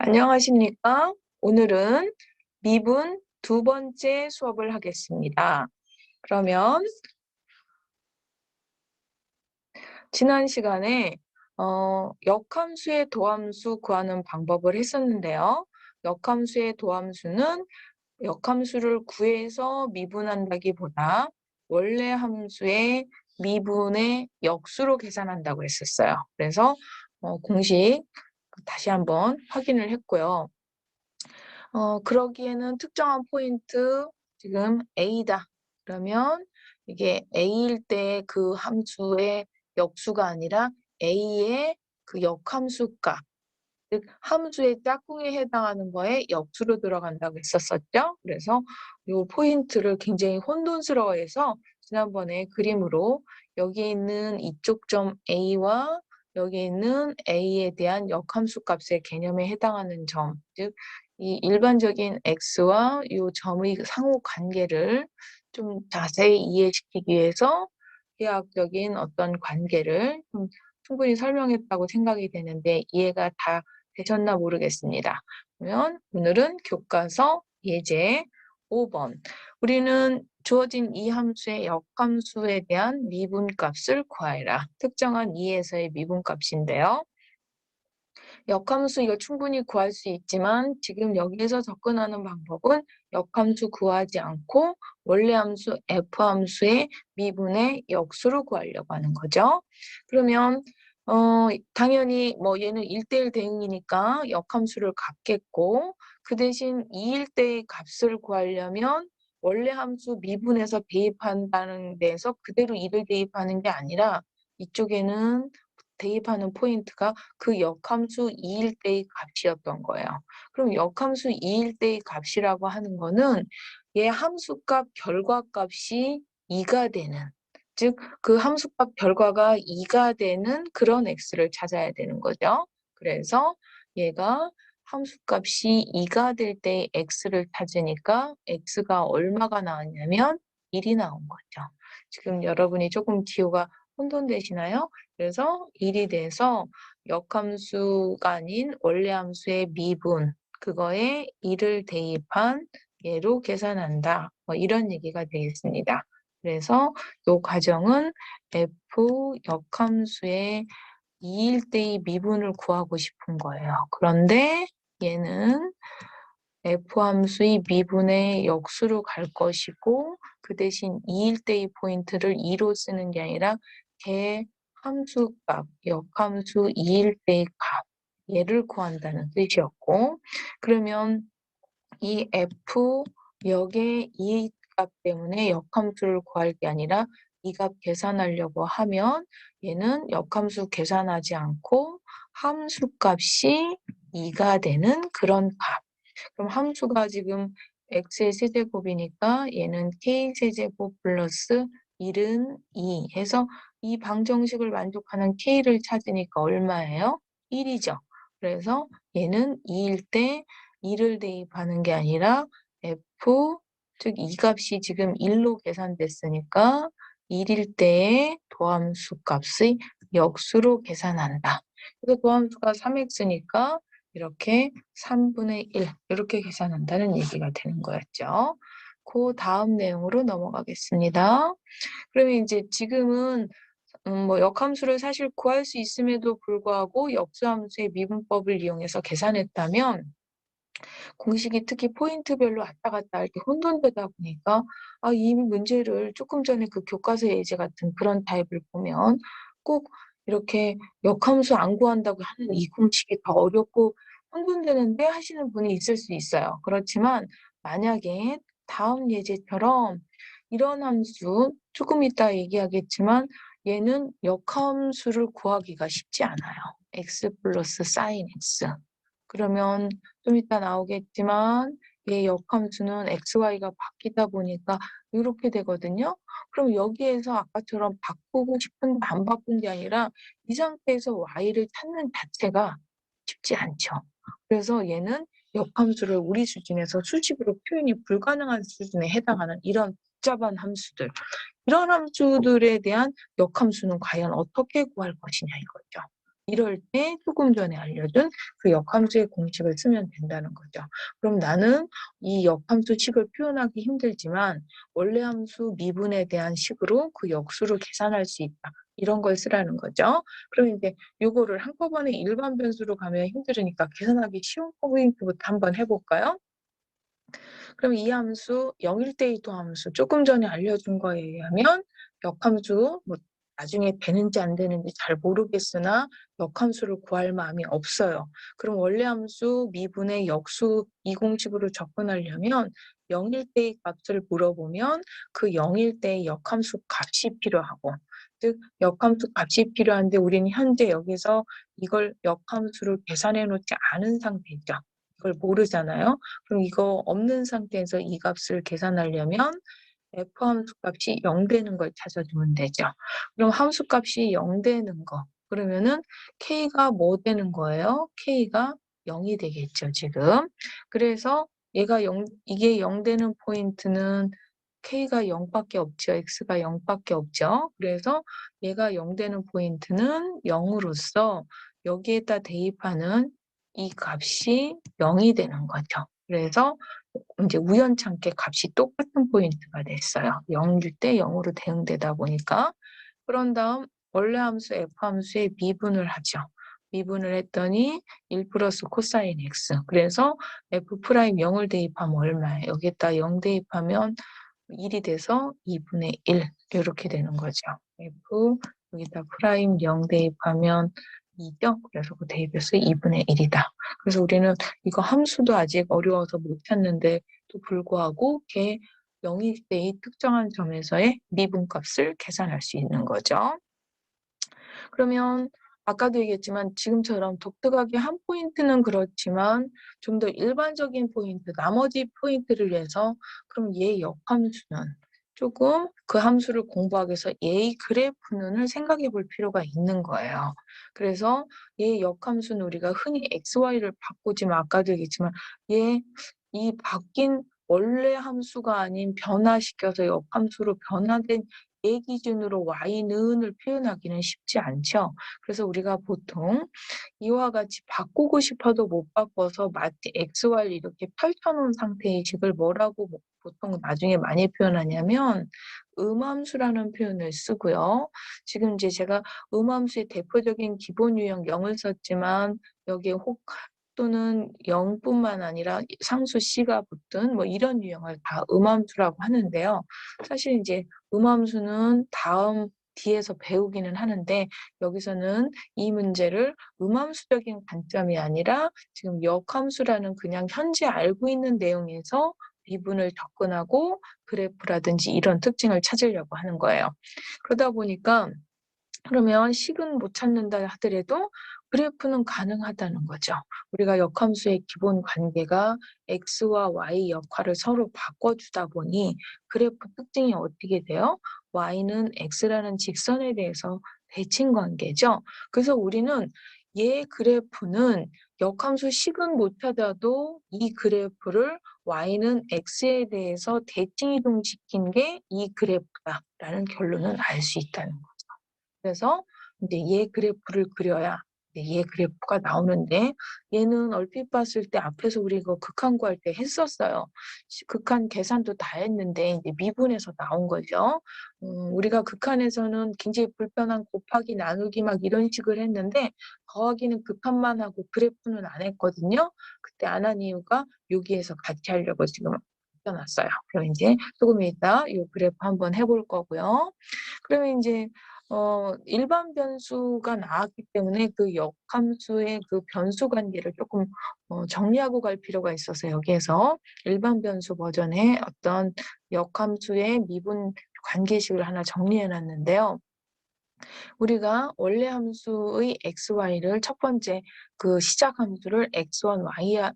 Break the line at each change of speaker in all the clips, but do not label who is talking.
안녕하십니까? 오늘은 미분 두 번째 수업을 하겠습니다. 그러면 지난 시간에 역함수의 도함수 구하는 방법을 했었는데요. 역함수의 도함수는 역함수를 구해서 미분한다기보다 원래 함수의 미분의 역수로 계산한다고 했었어요. 그래서 공식 다시 한번 확인을 했고요. 그러기에는 특정한 포인트, 지금 A다. 그러면 이게 A일 때 그 함수의 역수가 아니라 A의 그 역함수 값, 즉 함수의 짝꿍에 해당하는 거에 역수로 들어간다고 했었었죠. 그래서 이 포인트를 굉장히 혼돈스러워해서 지난번에 그림으로 여기 있는 이쪽 점 A와 여기 있는 A에 대한 역함수 값의 개념에 해당하는 점, 즉 이 일반적인 X와 이 점의 상호 관계를 좀 자세히 이해시키기 위해서 해학적인 어떤 관계를 좀 충분히 설명했다고 생각이 되는데 이해가 다 되셨나 모르겠습니다. 그러면 오늘은 교과서 예제 5번. 우리는 주어진 이 함수의 역함수에 대한 미분값을 구하여라. 특정한 이에서의 미분값인데요. 역함수 이거 충분히 구할 수 있지만 지금 여기에서 접근하는 방법은 역함수 구하지 않고 원래 함수 F함수의 미분의 역수로 구하려고 하는 거죠. 그러면 당연히 뭐 얘는 1대1 대응이니까 역함수를 갖겠고 그 대신 2일대의 값을 구하려면 원래 함수 미분해서 대입한다는 데에서 그대로 2를 대입하는 게 아니라 이쪽에는 대입하는 포인트가 그 역함수 2일대의 값이었던 거예요. 그럼 역함수 2일대의 값이라고 하는 거는 얘 함수값 결과값이 2가 되는, 즉 그 함수값 결과가 2가 되는 그런 x를 찾아야 되는 거죠. 그래서 얘가 함수값이 2가 될 때의 x를 찾으니까 x가 얼마가 나왔냐면 1이 나온 거죠. 지금 여러분이 조금 기호가 혼돈되시나요? 그래서 1이 돼서 역함수가 아닌 원래 함수의 미분, 그거에 1을 대입한 얘로 계산한다. 뭐 이런 얘기가 되겠습니다. 그래서 이 과정은 F 역함수의 2일대의 미분을 구하고 싶은 거예요. 그런데 얘는 F함수의 미분의 역수로 갈 것이고 그 대신 2일대의 포인트를 2로 쓰는 게 아니라 걔 함수값, 역함수 2일대의 값, 얘를 구한다는 뜻이었고 그러면 이 F 역의 이 값 때문에 역함수를 구할 게 아니라 이 값 계산하려고 하면 얘는 역함수 계산하지 않고 함수값이 2가 되는 그런 값. 그럼 함수가 지금 x의 세제곱이니까 얘는 k 세제곱 플러스 1은 2 해서 이 방정식을 만족하는 k를 찾으니까 얼마예요? 1이죠. 그래서 얘는 2일 때 2를 대입하는 게 아니라 f, 즉 이 값이 지금 1로 계산됐으니까 1일 때의 도함수 값의 역수로 계산한다. 그래서 도함수가 3x니까 이렇게 3분의 1 이렇게 계산한다는 얘기가 되는 거였죠. 그 다음 내용으로 넘어가겠습니다. 그러면 이제 지금은 뭐 역함수를 사실 구할 수 있음에도 불구하고 역수함수의 미분법을 이용해서 계산했다면 공식이 특히 포인트별로 왔다 갔다 할 때 혼돈되다 보니까 이 문제를 조금 전에 그 교과서 예제 같은 그런 타입을 보면 꼭 이렇게 역함수 안 구한다고 하는 이 공식이 더 어렵고 혼돈되는데 하시는 분이 있을 수 있어요. 그렇지만 만약에 다음 예제처럼 이런 함수 조금 이따 얘기하겠지만 얘는 역함수를 구하기가 쉽지 않아요. x 플러스 사인 x. 그러면 좀 이따 나오겠지만 얘 역함수는 xy가 바뀌다 보니까 이렇게 되거든요. 그럼 여기에서 아까처럼 바꾸고 싶은데 안 바꾼 게 아니라 이 상태에서 y를 찾는 자체가 쉽지 않죠. 그래서 얘는 역함수를 우리 수준에서 수식으로 표현이 불가능한 수준에 해당하는 이런 복잡한 함수들, 이런 함수들에 대한 역함수는 과연 어떻게 구할 것이냐 이거죠. 이럴 때 조금 전에 알려준 그 역함수의 공식을 쓰면 된다는 거죠. 그럼 나는 이 역함수 식을 표현하기 힘들지만 원래 함수 미분에 대한 식으로 그 역수를 계산할 수 있다. 이런 걸 쓰라는 거죠. 그럼 이제 요거를 한꺼번에 일반 변수로 가면 힘들으니까 계산하기 쉬운 포인트부터 한번 해볼까요? 그럼 이 함수 0일 데이터 함수 조금 전에 알려준 거에 의하면 역함수 뭐 나중에 되는지 안 되는지 잘 모르겠으나 역함수를 구할 마음이 없어요. 그럼 원래 함수 미분의 역수 이 공식으로 접근하려면 0일 때의 값을 물어보면 그 0일 때의 역함수 값이 필요하고 즉 역함수 값이 필요한데 우리는 현재 여기서 이걸 역함수를 계산해 놓지 않은 상태죠. 이걸 모르잖아요. 그럼 이거 없는 상태에서 이 값을 계산하려면 f 함수 값이 0 되는 걸 찾아주면 되죠. 그럼 함수 값이 0 되는 거. 그러면은 k가 뭐 되는 거예요? k가 0이 되겠죠, 지금. 그래서 얘가 0, 이게 0 되는 포인트는 k가 0밖에 없죠. x가 0밖에 없죠. 그래서 얘가 0 되는 포인트는 0으로서 여기에다 대입하는 이 값이 0이 되는 거죠. 그래서 이제 우연찮게 값이 똑같은 포인트가 됐어요. 0일 때 0으로 대응되다 보니까. 그런 다음 원래 함수 f 함수에 미분을 하죠. 미분을 했더니 1 플러스 코사인 x. 그래서 f 프라임 0을 대입하면 얼마예요? 여기에다 0 대입하면 1이 돼서 2분의 1 이렇게 되는 거죠. f 여기다 프라임 0 대입하면 2죠. 그래서 그 대입해서 2분의 1이다. 그래서 우리는 이거 함수도 아직 어려워서 못 찾는데도 불구하고 걔 0일 때의 특정한 점에서의 미분값을 계산할 수 있는 거죠. 그러면 아까도 얘기했지만 지금처럼 독특하게 한 포인트는 그렇지만 좀 더 일반적인 포인트, 나머지 포인트를 위해서 그럼 얘 역함수는 조금 그 함수를 공부하기 위해서 얘의 그래프는을 생각해 볼 필요가 있는 거예요. 그래서 얘 역함수는 우리가 흔히 xy를 바꾸지만 아까도 얘기했지만 얘 이 바뀐 원래 함수가 아닌 변화시켜서 역함수로 변화된 얘 기준으로 y는을 표현하기는 쉽지 않죠. 그래서 우리가 보통 이와 같이 바꾸고 싶어도 못 바꿔서 마치 xy를 이렇게 펼쳐놓은 상태의 식을 뭐라고 보통 나중에 많이 표현하냐면 음함수라는 표현을 쓰고요. 지금 이제 제가 음함수의 대표적인 기본 유형 0을 썼지만 여기에 혹 또는 0뿐만 아니라 상수 C가 붙은 뭐 이런 유형을 다 음함수라고 하는데요. 사실 이제 음함수는 다음 뒤에서 배우기는 하는데 여기서는 이 문제를 음함수적인 관점이 아니라 지금 역함수라는 그냥 현재 알고 있는 내용에서 미분을 접근하고 그래프라든지 이런 특징을 찾으려고 하는 거예요. 그러다 보니까 그러면 식은 못 찾는다 하더라도 그래프는 가능하다는 거죠. 우리가 역함수의 기본 관계가 x와 y 역할을 서로 바꿔주다 보니 그래프 특징이 어떻게 돼요? y는 x라는 직선에 대해서 대칭 관계죠. 그래서 우리는 얘 그래프는 역함수 식은 못 찾아도 이 그래프를 y는 x에 대해서 대칭 이동시킨 게 이 그래프다라는 결론을 알 수 있다는 거죠. 그래서 이제 얘 그래프를 그려야 얘 그래프가 나오는데 얘는 얼핏 봤을 때 앞에서 우리 이거 극한 구할 때 했었어요. 극한 계산도 다 했는데 이제 미분에서 나온 거죠. 우리가 극한에서는 굉장히 불편한 곱하기 나누기 막 이런 식을 했는데 더하기는 극한만 하고 그래프는 안 했거든요. 그때 안 한 이유가 여기에서 같이 하려고 지금 놨어요. 그럼 이제 조금 이따 이 그래프 한번 해볼 거고요. 그러면 이제 일반 변수가 나왔기 때문에 그 역함수의 그 변수 관계를 조금 정리하고 갈 필요가 있어서 여기에서 일반 변수 버전의 어떤 역함수의 미분 관계식을 하나 정리해 놨는데요. 우리가 원래 함수의 xy를 첫 번째 그 시작 함수를 x1,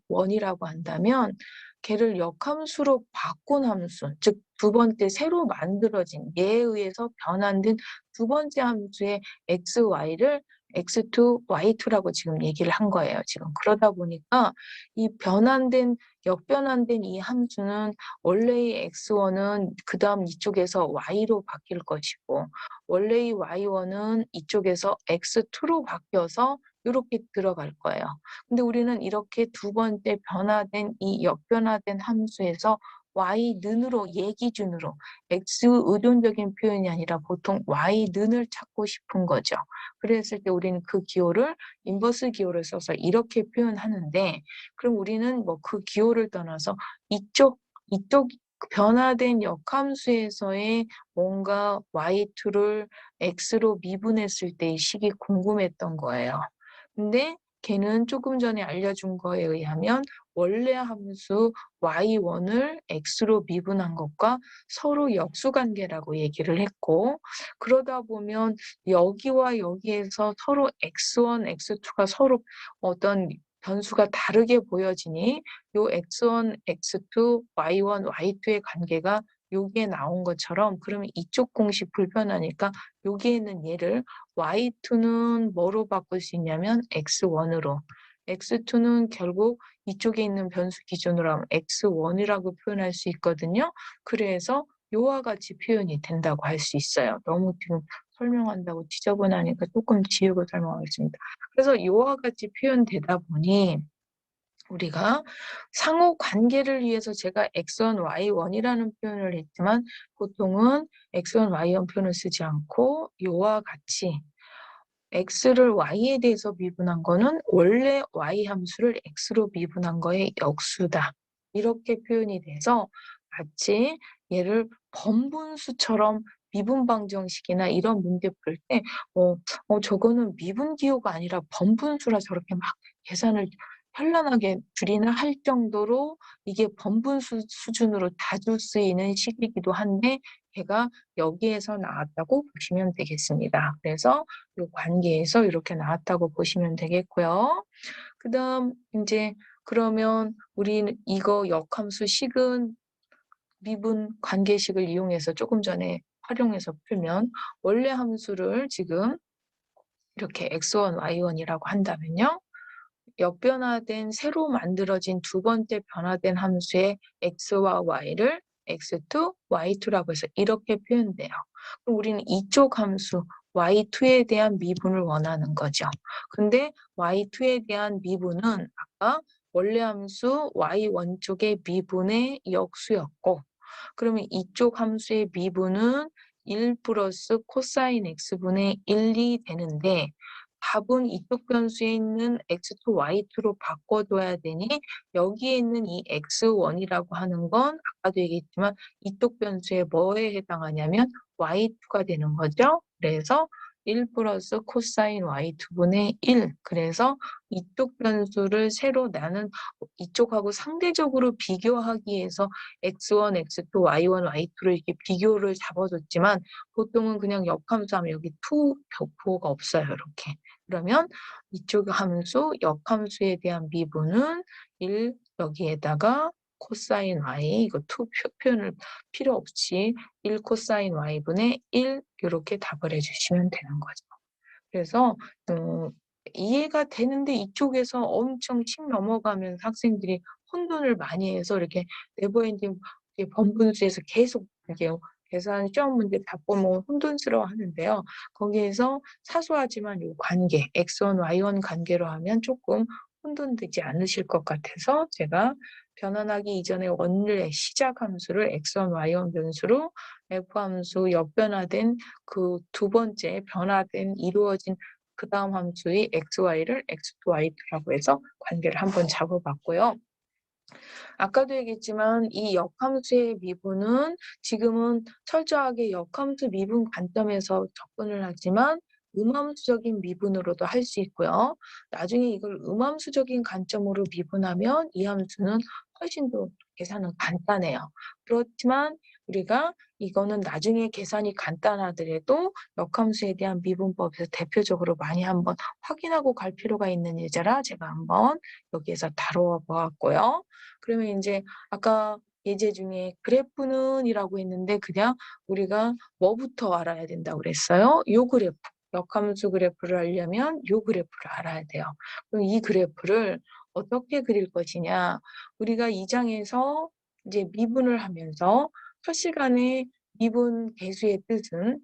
y1이라고 한다면 걔를 역함수로 바꾼 함수, 즉 두 번째 새로 만들어진 얘에 의해서 변환된 두 번째 함수의 xy를 x2, y2라고 지금 얘기를 한 거예요, 지금. 그러다 보니까 이 역변환된 이 함수는 원래의 x1은 그다음 이쪽에서 y로 바뀔 것이고 원래의 y1은 이쪽에서 x2로 바뀌어서 이렇게 들어갈 거예요. 근데 우리는 이렇게 두 번째 변화된 이 역변화된 함수에서 y는으로 얘 기준으로 x 의존적인 표현이 아니라 보통 y는을 찾고 싶은 거죠. 그랬을 때 우리는 그 기호를 인버스 기호를 써서 이렇게 표현하는데 그럼 우리는 뭐 그 기호를 떠나서 이쪽 변화된 역함수에서의 뭔가 y2를 x로 미분했을 때의 식이 궁금했던 거예요. 근데 걔는 조금 전에 알려준 거에 의하면 원래 함수 y1을 x로 미분한 것과 서로 역수관계라고 얘기를 했고 그러다 보면 여기와 여기에서 서로 x1, x2가 서로 어떤 변수가 다르게 보여지니 요 x1, x2, y1, y2의 관계가 여기에 나온 것처럼 그러면 이쪽 공식 불편하니까 여기에는 얘를 y2는 뭐로 바꿀 수 있냐면 x1으로 x2는 결국 이쪽에 있는 변수 기준으로 하면 x1이라고 표현할 수 있거든요. 그래서 요와 같이 표현이 된다고 할 수 있어요. 너무 지금 설명한다고 지저분하니까 조금 지우고 설명하겠습니다. 그래서 요와 같이 표현되다 보니 우리가 상호 관계를 위해서 제가 x1, y1이라는 표현을 했지만 보통은 x1, y1 표현을 쓰지 않고 요와 같이 x를 y에 대해서 미분한 거는 원래 y 함수를 x로 미분한 거의 역수다. 이렇게 표현이 돼서 마치 얘를 번분수처럼 미분 방정식이나 이런 문제 풀 때 저거는 미분 기호가 아니라 번분수라 저렇게 막 계산을 현란하게 줄이나 할 정도로 이게 번분수 수준으로 자주 쓰이는 식이기도 한데 걔가 여기에서 나왔다고 보시면 되겠습니다. 그래서 이 관계에서 이렇게 나왔다고 보시면 되겠고요. 그다음 이제 그러면 우리는 이거 역함수 식은 미분 관계식을 이용해서 조금 전에 활용해서 풀면 원래 함수를 지금 이렇게 x1, y1이라고 한다면요. 역변화된 새로 만들어진 두 번째 변화된 함수의 x와 y를 x2, y2라고 해서 이렇게 표현돼요. 그럼 우리는 이쪽 함수 y2에 대한 미분을 원하는 거죠. 근데 y2에 대한 미분은 아까 원래 함수 y1 쪽의 미분의 역수였고 그러면 이쪽 함수의 미분은 1 플러스 코사인 x분의 1이 되는데 답은 이쪽 변수에 있는 x2, y2로 바꿔둬야 되니 여기에 있는 이 x1이라고 하는 건 아까도 얘기했지만 이쪽 변수에 뭐에 해당하냐면 y2가 되는 거죠. 그래서 1 플러스 코사인 y2분의 1. 그래서 이쪽 변수를 새로 나는 이쪽하고 상대적으로 비교하기 위해서 x1, x2, y1, y2를 이렇게 비교를 잡아줬지만 보통은 그냥 역함수 하면 여기 투 격포가 없어요. 이렇게. 그러면 이쪽 함수, 역함수에 대한 미분은 1 여기에다가 코사인 y 이거 투 표현을 필요 없이 1 코사인 y분의 1 이렇게 답을 해주시면 되는 거죠. 그래서 이해가 되는데 이쪽에서 엄청 침 넘어가면서 학생들이 혼돈을 많이 해서 이렇게 네버엔딩 번분수에서 계속 이렇게 계산 시험 문제 다 보면 혼돈스러워 하는데요. 거기에서 사소하지만 이 관계, x1, y1 관계로 하면 조금 혼돈되지 않으실 것 같아서 제가 변환하기 이전에 원래 시작 함수를 x1, y1 변수로 f함수 역변화된 그 두 번째 변화된 이루어진 그 다음 함수의 xy를 x2, y2라고 해서 관계를 한번 잡아봤고요. 아까도 얘기했지만 이 역함수의 미분은 지금은 철저하게 역함수 미분 관점에서 접근을 하지만 음함수적인 미분으로도 할 수 있고요. 나중에 이걸 음함수적인 관점으로 미분하면 이 함수는 훨씬 더 계산은 간단해요. 그렇지만 우리가 이거는 나중에 계산이 간단하더라도 역함수에 대한 미분법에서 대표적으로 많이 한번 확인하고 갈 필요가 있는 예제라 제가 한번 여기에서 다뤄 보았고요. 그러면 이제 아까 예제 중에 그래프는 이라고 했는데 그냥 우리가 뭐부터 알아야 된다고 그랬어요? 요 그래프. 역함수 그래프를 알려면 요 그래프를 알아야 돼요. 그럼 이 그래프를 어떻게 그릴 것이냐? 우리가 이 장에서 이제 미분을 하면서 실시간에 미분 계수의 뜻은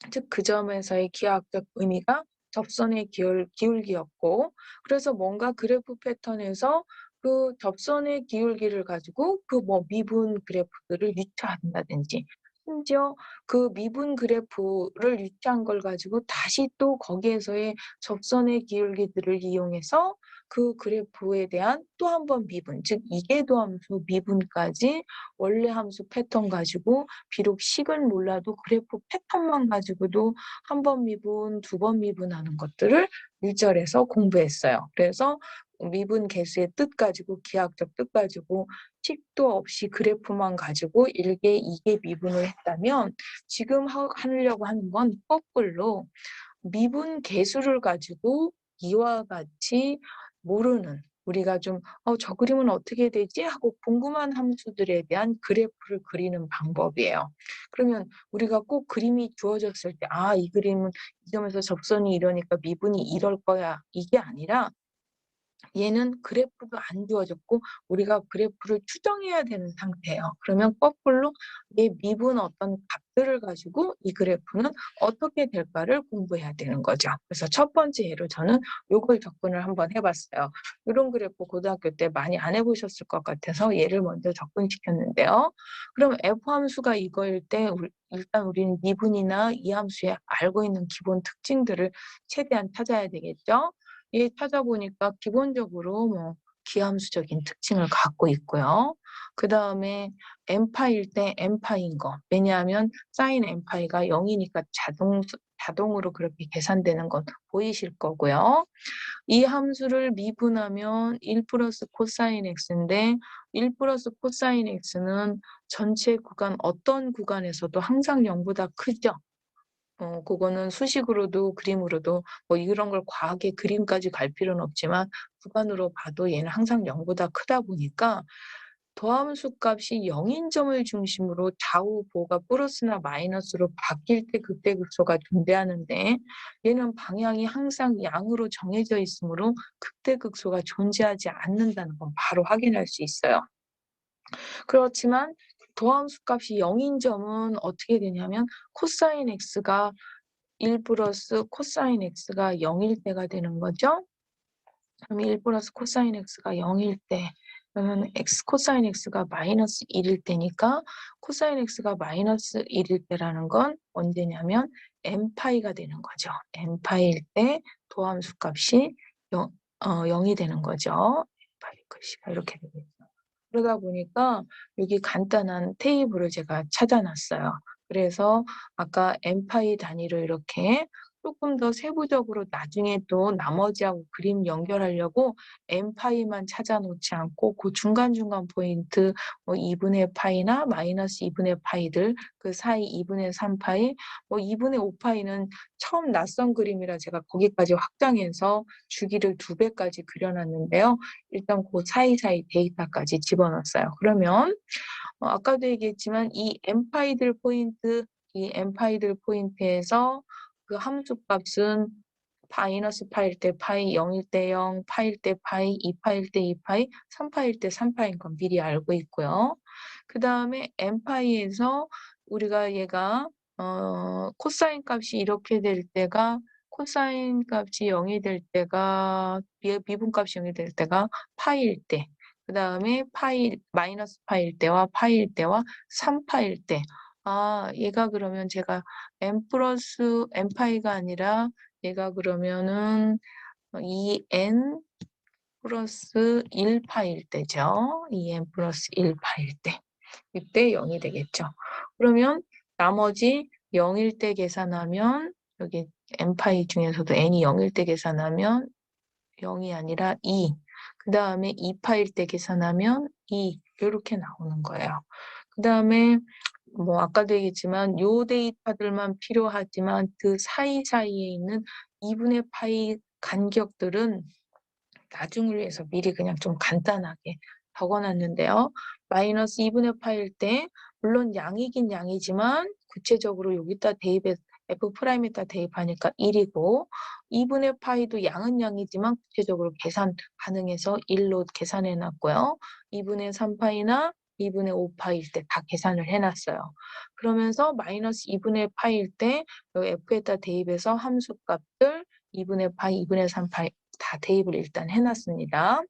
즉 그 점에서의 기하학적 의미가 접선의 기울기였고, 그래서 뭔가 그래프 패턴에서 그 접선의 기울기를 가지고 그 뭐 미분 그래프들을 유추한다든지, 심지어 그 미분 그래프를 유추한 걸 가지고 다시 또 거기에서의 접선의 기울기들을 이용해서 그 그래프에 대한 또 한 번 미분, 즉 이계도함수 미분까지 원래 함수 패턴 가지고 비록 식은 몰라도 그래프 패턴만 가지고도 한 번 미분, 두 번 미분하는 것들을 1절에서 공부했어요. 그래서 미분 계수의 뜻 가지고 기하학적 뜻 가지고 식도 없이 그래프만 가지고 1개, 2개 미분을 했다면 지금 하려고 하는 건 거꾸로 미분 계수를 가지고 이와 같이 모르는, 우리가 좀 저 그림은 어떻게 되지? 하고 궁금한 함수들에 대한 그래프를 그리는 방법이에요. 그러면 우리가 꼭 그림이 주어졌을 때 이 그림은 이 점에서 접선이 이러니까 미분이 이럴 거야. 이게 아니라 얘는 그래프도 안 주어졌고 우리가 그래프를 추정해야 되는 상태예요. 그러면 거꾸로 얘 미분 어떤 값들을 가지고 이 그래프는 어떻게 될까를 공부해야 되는 거죠. 그래서 첫 번째 예로 저는 요걸 접근을 한번 해봤어요. 이런 그래프 고등학교 때 많이 안 해보셨을 것 같아서 얘를 먼저 접근시켰는데요. 그럼 F 함수가 이거일 때 일단 우리는 미분이나 이 함수에 알고 있는 기본 특징들을 최대한 찾아야 되겠죠. 얘 찾아보니까 기본적으로 뭐 기함수적인 특징을 갖고 있고요. 그 다음에 n파일 때 n파인 거. 왜냐하면 sin n파이가 0이니까 자동으로 그렇게 계산되는 건 보이실 거고요. 이 함수를 미분하면 1 플러스 코사인 x인데 1 플러스 코사인 x는 전체 구간 어떤 구간에서도 항상 0보다 크죠. 그거는 수식으로도 그림으로도 뭐 이런 걸 과하게 그림까지 갈 필요는 없지만 구간으로 봐도 얘는 항상 0보다 크다 보니까 도함수 값이 0인 점을 중심으로 좌우 보가 플러스나 마이너스로 바뀔 때 그때 극소가 존재하는데 얘는 방향이 항상 양으로 정해져 있으므로 그때 극소가 존재하지 않는다는 건 바로 확인할 수 있어요. 그렇지만 도함수 값이 0인 점은 어떻게 되냐면 코사인 x가 1 플러스 코사인 x가 0일 때가 되는 거죠. 그럼 1 플러스 코사인 x가 0일 때, 그러면 x 코사인 x가 마이너스 1일 때니까 코사인 x가 마이너스 1일 때라는 건 언제냐면 n파이가 되는 거죠. n파일 때 도함수 값이 0이 되는 거죠. n파이 글씨가 이렇게 되겠죠. 그러다 보니까 여기 간단한 테이블을 제가 찾아놨어요. 그래서 아까 n파이 단위로 이렇게 조금 더 세부적으로 나중에 또 나머지하고 그림 연결하려고 n파이만 찾아놓지 않고 그 중간중간 포인트 뭐 2분의 파이나 마이너스 2분의 파이들 그 사이 2분의 3파이 뭐 2분의 5파이는 처음 낯선 그림이라 제가 거기까지 확장해서 주기를 2배까지 그려놨는데요. 일단 그 사이사이 데이터까지 집어넣었어요. 그러면 아까도 얘기했지만 이 n파이들 포인트에서 그 함수 값은 마이너스 파일 때 파이, 0일 때 0, 파일 때 파이, 2파일 때 2파이, 3파일 때 3파인 건 미리 알고 있고요. 그 다음에 n파이에서 우리가 얘가 코사인 값이 이렇게 될 때가 코사인 값이 0이 될 때가 미분 값이 0이 될 때가 파일 때, 그 다음에 마이너스 파일 때와 파일 때와 3파일 때. 얘가 그러면 제가 n 플러스 n파이가 아니라 얘가 그러면은 2n 플러스 1파일 때죠. 2n 플러스 1파일 때. 이때 0이 되겠죠. 그러면 나머지 0일 때 계산하면 여기 n파이 중에서도 n이 0일 때 계산하면 0이 아니라 2. 그 다음에 2파일 때 계산하면 2. 이렇게 나오는 거예요. 그 다음에 뭐 아까도 얘기했지만 요 데이터들만 필요하지만 그 사이사이에 있는 2분의 파이 간격들은 나중을 위해서 미리 그냥 좀 간단하게 적어놨는데요. 마이너스 2분의 파일 때 물론 양이긴 양이지만 구체적으로 여기다 대입해 F'에다 대입하니까 1이고 2분의 파이도 양은 양이지만 구체적으로 계산 가능해서 1로 계산해 놨고요. 2분의 3파이나 2분의 5파일 때 다 계산을 해놨어요. 그러면서 마이너스 2분의 파일 때 여기 F에다 대입해서 함수값들 2분의 파이, 2분의 3파이 다 대입을 일단 해놨습니다.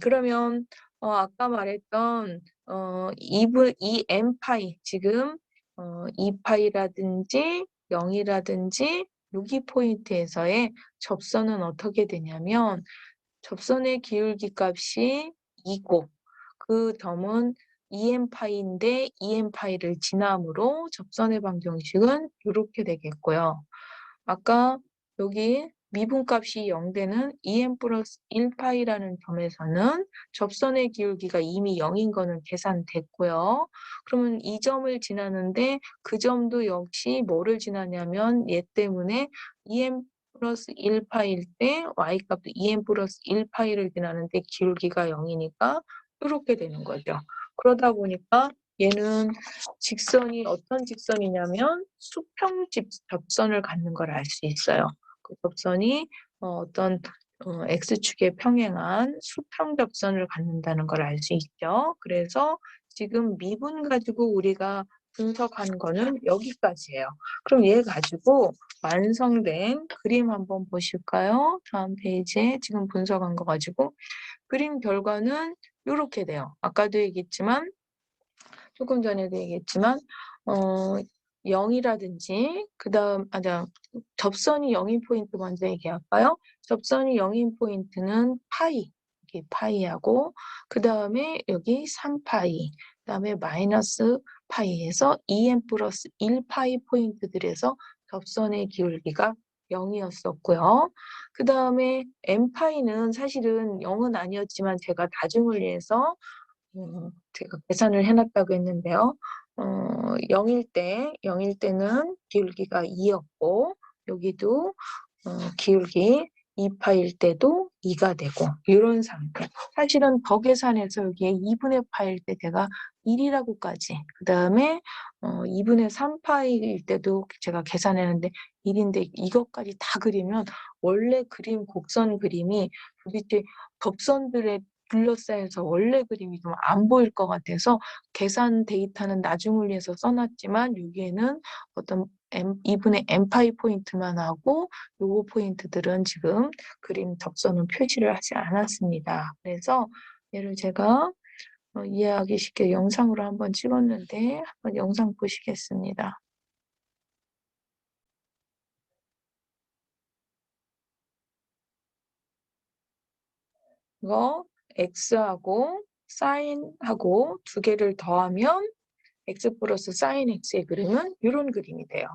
그러면 아까 말했던 2n파이 지금 2파이라든지 0이라든지 여기 포인트에서의 접선은 어떻게 되냐면 접선의 기울기 값이 2고 그 점은 2n파이인데 2n파이를 지남으로 접선의 방정식은 이렇게 되겠고요. 아까 여기 미분값이 0되는 2n 플러스 1파이라는 점에서는 접선의 기울기가 이미 0인 거는 계산됐고요. 그러면 이 점을 지나는데 그 점도 역시 뭐를 지나냐면 얘 때문에 2n 플러스 1파일 때 y값도 2n 플러스 1파이를 지나는데 기울기가 0이니까 이렇게 되는 거죠. 그러다 보니까 얘는 직선이 어떤 직선이냐면 수평 접선을 갖는 걸 알 수 있어요. 그 접선이 어떤 X축에 평행한 수평 접선을 갖는다는 걸 알 수 있죠. 그래서 지금 미분 가지고 우리가 분석한 거는 여기까지예요. 그럼 얘 가지고 완성된 그림 한번 보실까요? 다음 페이지에 지금 분석한 거 가지고 그림 결과는 이렇게 돼요. 아까도 얘기했지만 조금 전에도 얘기했지만 0이라든지 그다음 접선이 0인 포인트 먼저 얘기할까요? 접선이 0인 포인트는 파이, 이게 파이하고 그다음에 여기 3파이, 그다음에 마이너스 파이에서 2n 플러스 1파이 포인트들에서 접선의 기울기가 0이었었고요. 그 다음에 n파이는 사실은 0은 아니었지만 제가 다중을 위해서 제가 계산을 해놨다고 했는데요. 0일 때는 기울기가 2였고 여기도 기울기 2파일 때도 2가 되고 이런 상태. 사실은 더 계산해서 여기에 2분의 파일 때 제가 1이라고까지 그 다음에 2분의 3파일 때도 제가 계산했는데 1인데 이것까지 다 그리면 원래 그림 곡선 그림이 도대체 접선들의 둘러싸여서 원래 그림이 좀 안 보일 것 같아서 계산 데이터는 나중을 위해서 써놨지만 여기에는 어떤 2분의 n파이 포인트만 하고 요거 포인트들은 지금 그림 접선은 표시를 하지 않았습니다. 그래서 얘를 제가 이해하기 쉽게 영상으로 한번 찍었는데 한번 영상 보시겠습니다. 이거 x하고 사인하고 두 개를 더하면 x 플러스 사인 x의 그림은 이런 그림이 돼요.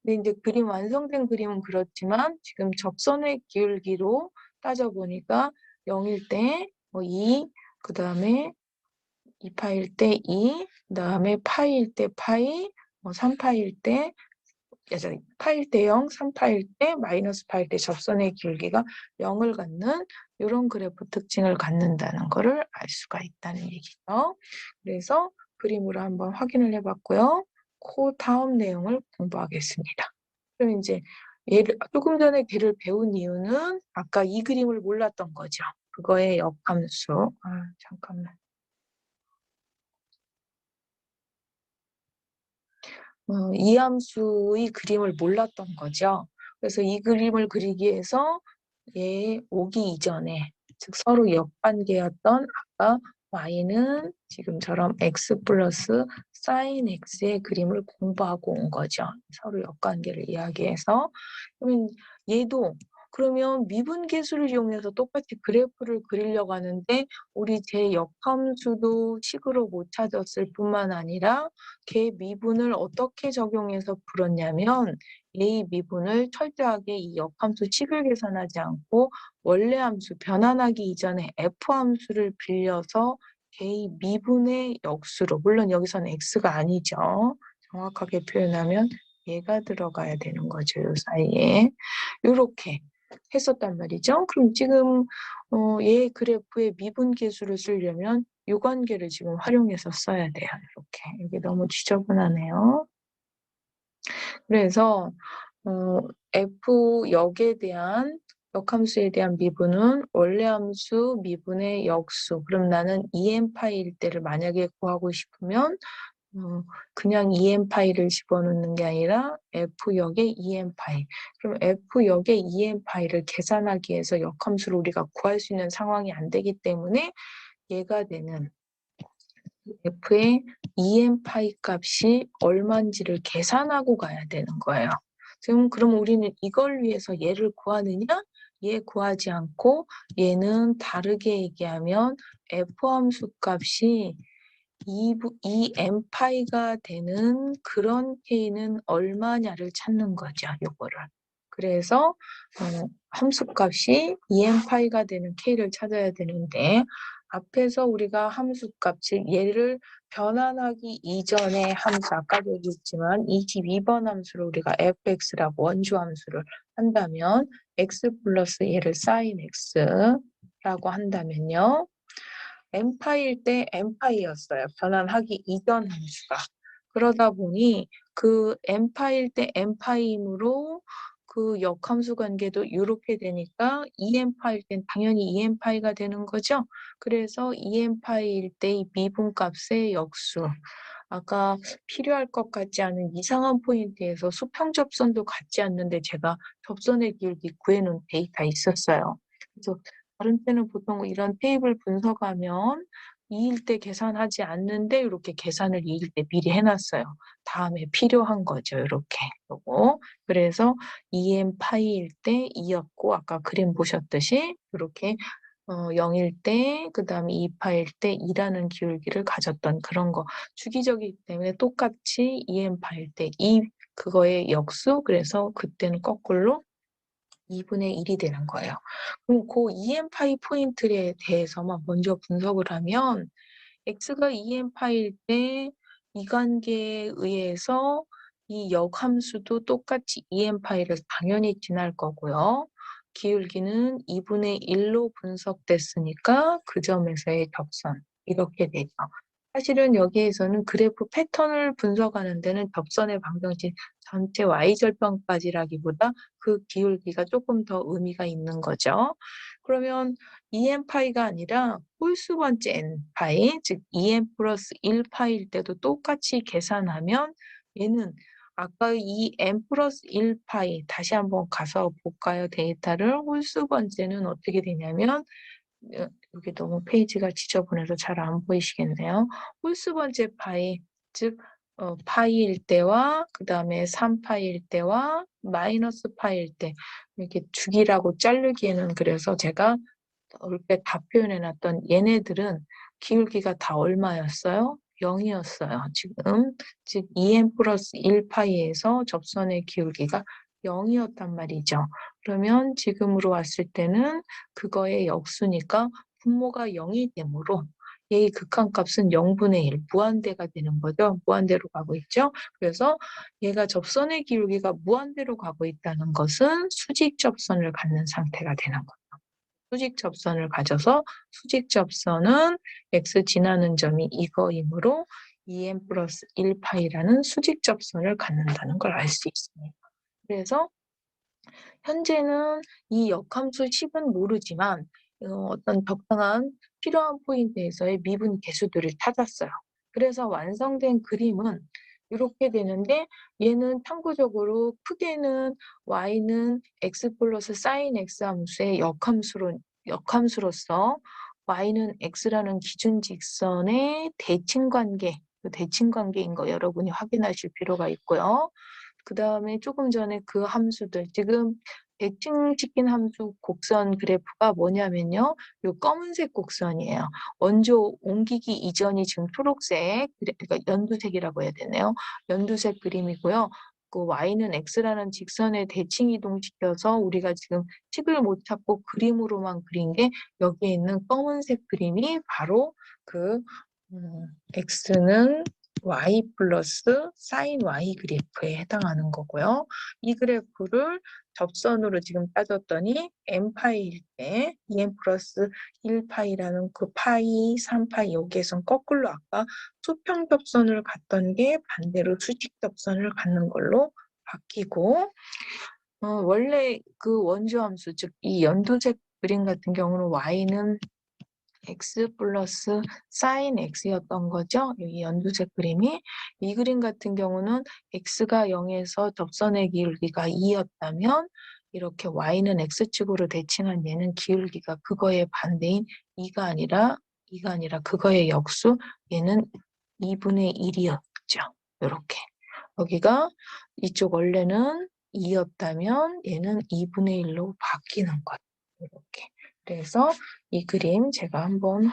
근데 이제 그림 완성된 그림은 그렇지만 지금 접선의 기울기로 따져보니까 0일 때 2, 그 다음에 2파일 때 2, 그 다음에 파일 때 파이, 3파일 때 파일 때 0, 3파일 때 마이너스 파일 때 접선의 기울기가 0을 갖는 이런 그래프 특징을 갖는다는 것을 알 수가 있다는 얘기죠. 그래서 그림으로 한번 확인을 해봤고요. 그 다음 내용을 공부하겠습니다. 그럼 이제 얘를 조금 전에 걔를 배운 이유는 아까 이 그림을 몰랐던 거죠. 그거의 역함수. 잠깐만. 이 함수의 그림을 몰랐던 거죠. 그래서 이 그림을 그리기 위해서 얘 오기 이전에 즉 서로 역관계였던 아까 y는 지금처럼 x 플러스 sin x의 그림을 공부하고 온 거죠. 서로 역관계를 이야기해서 그러면 얘도 그러면 미분계수를 이용해서 똑같이 그래프를 그리려고 하는데 우리 제 역함수도 식으로 못 찾았을 뿐만 아니라 걔 미분을 어떻게 적용해서 풀었냐면 A 미분을 철저하게 이 역함수 식을 계산하지 않고 원래 함수 변환하기 이전에 F 함수를 빌려서 K 미분의 역수로 물론 여기서는 X가 아니죠. 정확하게 표현하면 얘가 들어가야 되는 거죠. 이 사이에. 이렇게 했었단 말이죠. 그럼 지금 얘 그래프의 미분계수를 쓰려면 이 관계를 지금 활용해서 써야 돼요. 이렇게. 이게 너무 지저분하네요. 그래서 F역에 대한 역함수에 대한 미분은 원래 함수 미분의 역수. 그럼 나는 EM파일 때를 만약에 구하고 싶으면 그냥 EM파이를 집어넣는 게 아니라 F역의 EM파이. 그럼 F역의 EM파이를 계산하기 위해서 역함수를 우리가 구할 수 있는 상황이 안 되기 때문에 얘가 되는 F의 EM파이 값이 얼마인지를 계산하고 가야 되는 거예요. 지금 그럼 우리는 이걸 위해서 얘를 구하느냐? 얘 구하지 않고 얘는 다르게 얘기하면 F함수 값이 2m파이가 되는 그런 k는 얼마냐를 찾는 거죠. 요거를. 그래서 함수값이 2m파이가 되는 k를 찾아야 되는데 앞에서 우리가 함수값, 즉 얘를 변환하기 이전에 함수, 아까도 얘기했지만 22번 함수를 우리가 fx라고 원주 함수를 한다면 x 플러스 얘를 sin x라고 한다면요. m파이일 때 m파이였어요. 변환하기 이전 함수가. 그러다 보니 그 m파이일 때 m파이이므로 그 역함수 관계도 이렇게 되니까 2m파이일 땐 당연히 2m파이가 되는 거죠. 그래서 2m파이일 때 이 미분값의 역수. 아까 필요할 것 같지 않은 이상한 포인트에서 수평 접선도 같지 않는데 제가 접선의 기울기 구해놓은 데이터 있었어요. 그래서 다른 때는 보통 이런 테이블 분석하면 2일 때 계산하지 않는데 이렇게 계산을 2일 때 미리 해놨어요. 다음에 필요한 거죠. 이렇게. 요거. 그래서 2m 파이일 때 2였고 아까 그림 보셨듯이 이렇게 0일 때, 그 다음에 2파일 때 2라는 기울기를 가졌던 그런 거. 주기적이기 때문에 똑같이 2m파일 때 2, 그거의 역수, 그래서 그때는 거꾸로 2분의 1이 되는 거예요. 그럼 그 EM파이 포인트에 대해서만 먼저 분석을 하면 x가 EM파일 때 이 관계에 의해서 이 역함수도 똑같이 EM파이를 당연히 지날 거고요. 기울기는 2분의 1로 분석됐으니까 그 점에서의 접선 이렇게 되죠. 사실은 여기에서는 그래프 패턴을 분석하는 데는 접선의 방정식 전체 y절편까지라기보다 그 기울기가 조금 더 의미가 있는 거죠. 그러면 EM파이가 아니라 홀수 번째 N파이, 즉 EM 플러스 1파일 때도 똑같이 계산하면 얘는 아까 이 n 플러스 1파이 다시 한번 가서 볼까요? 데이터를 홀수 번째는 어떻게 되냐면 여기 너무 페이지가 지저분해서 잘 안 보이시겠네요. 홀수 번째 파이, 즉 파이일 때와 그 다음에 3파이일 때와 마이너스 파이일 때 이렇게 주기라고 자르기에는 그래서 제가 이렇게 다 표현해놨던 얘네들은 기울기가 다 얼마였어요? 0이었어요. 지금 즉 2n 플러스 1파이에서 접선의 기울기가 0이었단 말이죠. 그러면 지금으로 왔을 때는 그거의 역수니까 분모가 0이 되므로 얘의 극한값은 0분의 1, 무한대가 되는 거죠. 무한대로 가고 있죠. 그래서 얘가 접선의 기울기가 무한대로 가고 있다는 것은 수직 접선을 갖는 상태가 되는 거예요. 수직 접선을 가져서 수직 접선은 x 지나는 점이 이거이므로 2n 플러스 1파이라는 수직 접선을 갖는다는 걸 알 수 있습니다. 그래서 현재는 이 역함수 10은 모르지만 어떤 적당한 필요한 포인트에서의 미분 계수들을 찾았어요. 그래서 완성된 그림은 이렇게 되는데 얘는 참고적으로 크게는 y는 x 플러스 sin x 함수의 역함수로서 y는 x라는 기준 직선의 대칭관계, 그 대칭관계인 거 여러분이 확인하실 필요가 있고요. 그 다음에 조금 전에 그 함수들, 지금 대칭시킨 함수 곡선 그래프가 뭐냐면요. 이 검은색 곡선이에요. 원조 옮기기 이전이 지금 초록색, 그러니까 연두색이라고 해야 되네요. 연두색 그림이고요. 그 y는 x라는 직선에 대칭 이동시켜서 우리가 지금 식을 못 찾고 그림으로만 그린 게 여기에 있는 검은색 그림이 바로 그 x는 y 플러스 사인 y 그래프에 해당하는 거고요. 이 그래프를 접선으로 지금 따졌더니 n파이일 때 2n 플러스 1파이라는 그 파이, 3파이 여기에선 거꾸로 아까 수평 접선을 갔던 게 반대로 수직 접선을 갖는 걸로 바뀌고 원래 그 원주함수 즉 이 연두색 그림 같은 경우는 y는 x 플러스 사인 x였던 거죠. 이 연두색 그림이. 이 그림 같은 경우는 x가 0에서 접선의 기울기가 2였다면 이렇게 y는 x축으로 대칭한 얘는 기울기가 그거의 반대인 2가 아니라 그거의 역수 얘는 2분의 1이었죠. 이렇게. 여기가 이쪽 원래는 2였다면 얘는 2분의 1로 바뀌는 거예요. 이렇게. 그래서 이 그림 제가 한번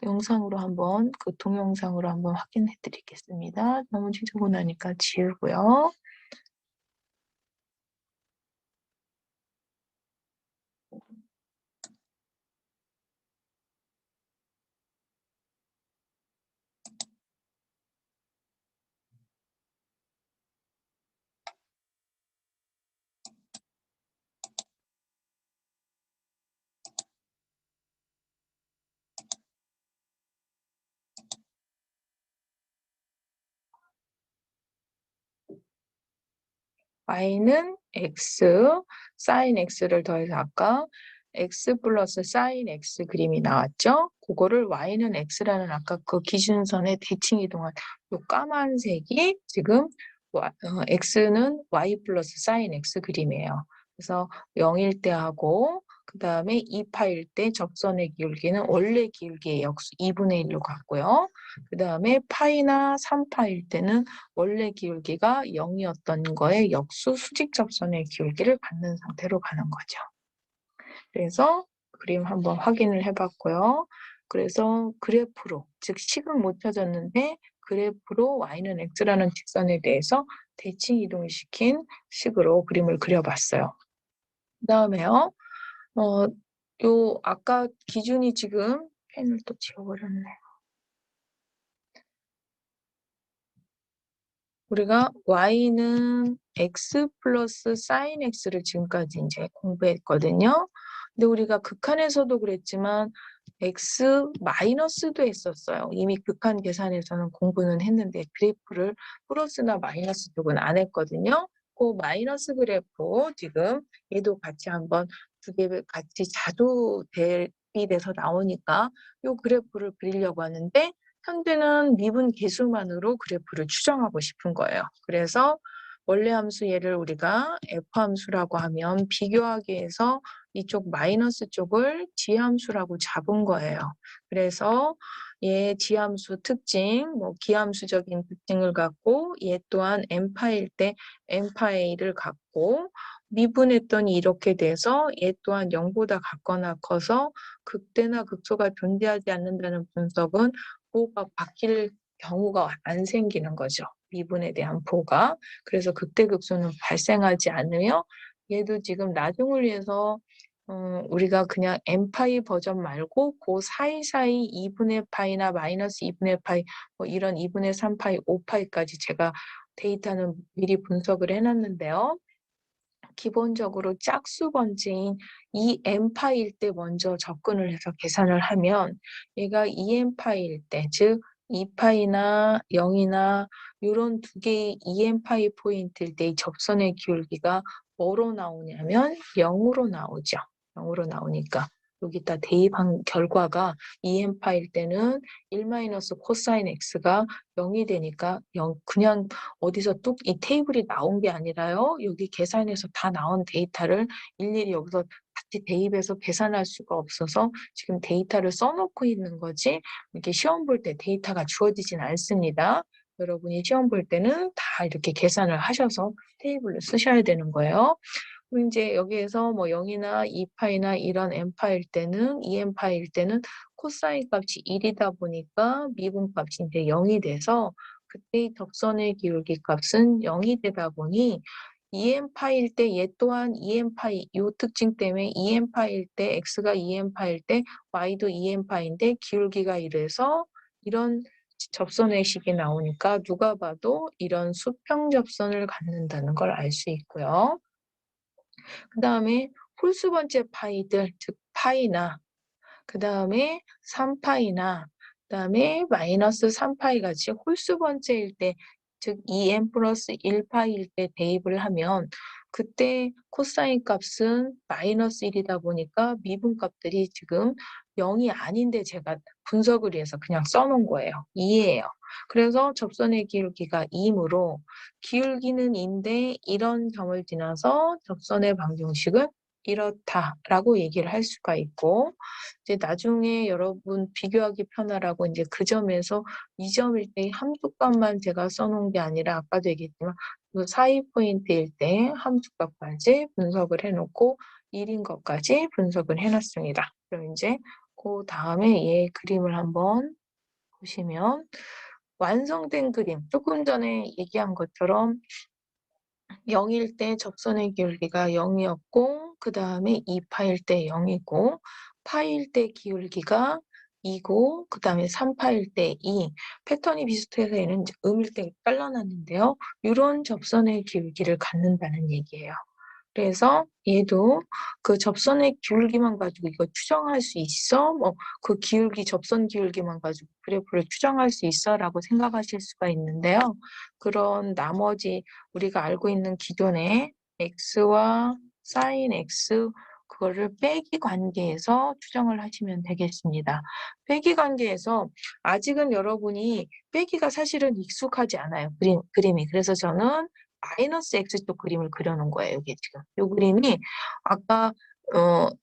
영상으로 한번 그 동영상으로 한번 확인해 드리겠습니다. 너무 지저분하니까 지우고요. y는 x, sin x를 더해서 아까 x 플러스 sin x 그림이 나왔죠? 그거를 y는 x라는 아까 그 기준선에 대칭 이동한 요 까만색이 지금 x는 y 플러스 sin x 그림이에요. 그래서 0일 때 하고 그 다음에 2파일 때 접선의 기울기는 원래 기울기의 역수 2분의 1로 갔고요. 그 다음에 파이나 3파일 때는 원래 기울기가 0이었던 거에 역수 수직 접선의 기울기를 갖는 상태로 가는 거죠. 그래서 그림 한번 확인을 해봤고요. 그래서 그래프로, 즉 식은 못 찾았는데 그래프로 y는 x라는 직선에 대해서 대칭 이동시킨 식으로 그림을 그려봤어요. 그 다음에요. 요 아까 기준이 지금 펜을 또 지워버렸네. 우리가 y는 x 플러스 sin x를 지금까지 이제 공부했거든요. 근데 우리가 극한에서도 그랬지만 x 마이너스도 했었어요. 이미 극한 계산에서는 공부는 했는데 그래프를 플러스나 마이너스 쪽은 안 했거든요. 그 마이너스 그래프 지금 얘도 같이 한번 두 개 같이 자주 대비돼서 나오니까 이 그래프를 그리려고 하는데 현재는 미분 계수만으로 그래프를 추정하고 싶은 거예요. 그래서 원래 함수 얘를 우리가 F함수라고 하면 비교하기 위해서 이쪽 마이너스 쪽을 G함수라고 잡은 거예요. 그래서 얘 G함수 특징, 뭐 기함수적인 특징을 갖고 얘 또한 n파일 때 n파이를 갖고 미분했더니 이렇게 돼서 얘 또한 0보다 같거나 커서 극대나 극소가 존재하지 않는다는 분석은 보호가 바뀔 경우가 안 생기는 거죠. 미분에 대한 보호가. 그래서 극대극소는 발생하지 않으며 얘도 지금 나중을 위해서 우리가 그냥 n파이 버전 말고 그 사이사이 2분의 파이나 마이너스 2분의 파이 뭐 이런 2분의 3파이, 5파이까지 제가 데이터는 미리 분석을 해놨는데요. 기본적으로 짝수 번째인 2n파일 때 먼저 접근을 해서 계산을 하면 얘가 2n파일 때, 즉 2파이나 0이나 이런 두 개의 2n파이 포인트일 때 이 접선의 기울기가 뭐로 나오냐면 0으로 나오죠. 0으로 나오니까 여기다 대입한 결과가 2n파일 때는 1 마이너스 코사인 x가 0이 되니까 0 그냥 어디서 뚝 이 테이블이 나온 게 아니라요. 여기 계산해서 다 나온 데이터를 일일이 여기서 같이 대입해서 계산할 수가 없어서 지금 데이터를 써놓고 있는 거지 이렇게 시험 볼 때 데이터가 주어지진 않습니다. 여러분이 시험 볼 때는 다 이렇게 계산을 하셔서 테이블을 쓰셔야 되는 거예요. 그럼 이제 여기에서 뭐 0이나 2파이나 이런 n파일 때는 2n파일 때는 코사인 값이 1이다 보니까 미분 값이 이제 0이 돼서 그때 접선의 기울기 값은 0이 되다 보니 2n파일 때 얘 또한 2n파이 이 특징 때문에 2n파일 때 x가 2n파일 때 y도 2n파인데 기울기가 이래서 이런 접선의식이 나오니까 누가 봐도 이런 수평 접선을 갖는다는 걸 알 수 있고요. 그 다음에 홀수 번째 파이들, 즉 파이나 그 다음에 3파이나 그 다음에 마이너스 3파이 같이 홀수 번째일 때, 즉 2n 플러스 1파이일 때 대입을 하면 그때 코사인 값은 마이너스 1이다 보니까 미분값들이 지금 0이 아닌데 제가 분석을 위해서 그냥 써놓은 거예요. 2예요. 그래서 접선의 기울기가 2이므로 기울기는 2인데 이런 점을 지나서 접선의 방정식은 이렇다라고 얘기를 할 수가 있고, 이제 나중에 여러분 비교하기 편하라고 이제 그 점에서 이 점일 때 함수값만 제가 써놓은 게 아니라 아까도 얘기했지만 그 사이 포인트일 때 함수값까지 분석을 해놓고 1인 것까지 분석을 해놨습니다. 그럼 이제 그 다음에 얘 그림을 한번 보시면 완성된 그림, 조금 전에 얘기한 것처럼 0일 때 접선의 기울기가 0이었고 그 다음에 2파일 때 0이고 파일 때 기울기가 2고 그 다음에 3파일 때 2. 패턴이 비슷해서 얘는 음일 때 잘라놨는데요. 이런 접선의 기울기를 갖는다는 얘기예요. 그래서 얘도 그 접선의 기울기만 가지고 이거 추정할 수 있어? 뭐 그 기울기, 접선 기울기만 가지고 그래프를 추정할 수 있어? 라고 생각하실 수가 있는데요. 그런 나머지 우리가 알고 있는 기존의 x와 sin x 그거를 빼기 관계에서 추정을 하시면 되겠습니다. 빼기 관계에서 아직은 여러분이 빼기가 사실은 익숙하지 않아요. 그림이. 그래서 저는 마이너스 x쪽 그림을 그려놓은 거예요. 이게 지금. 이 그림이 아까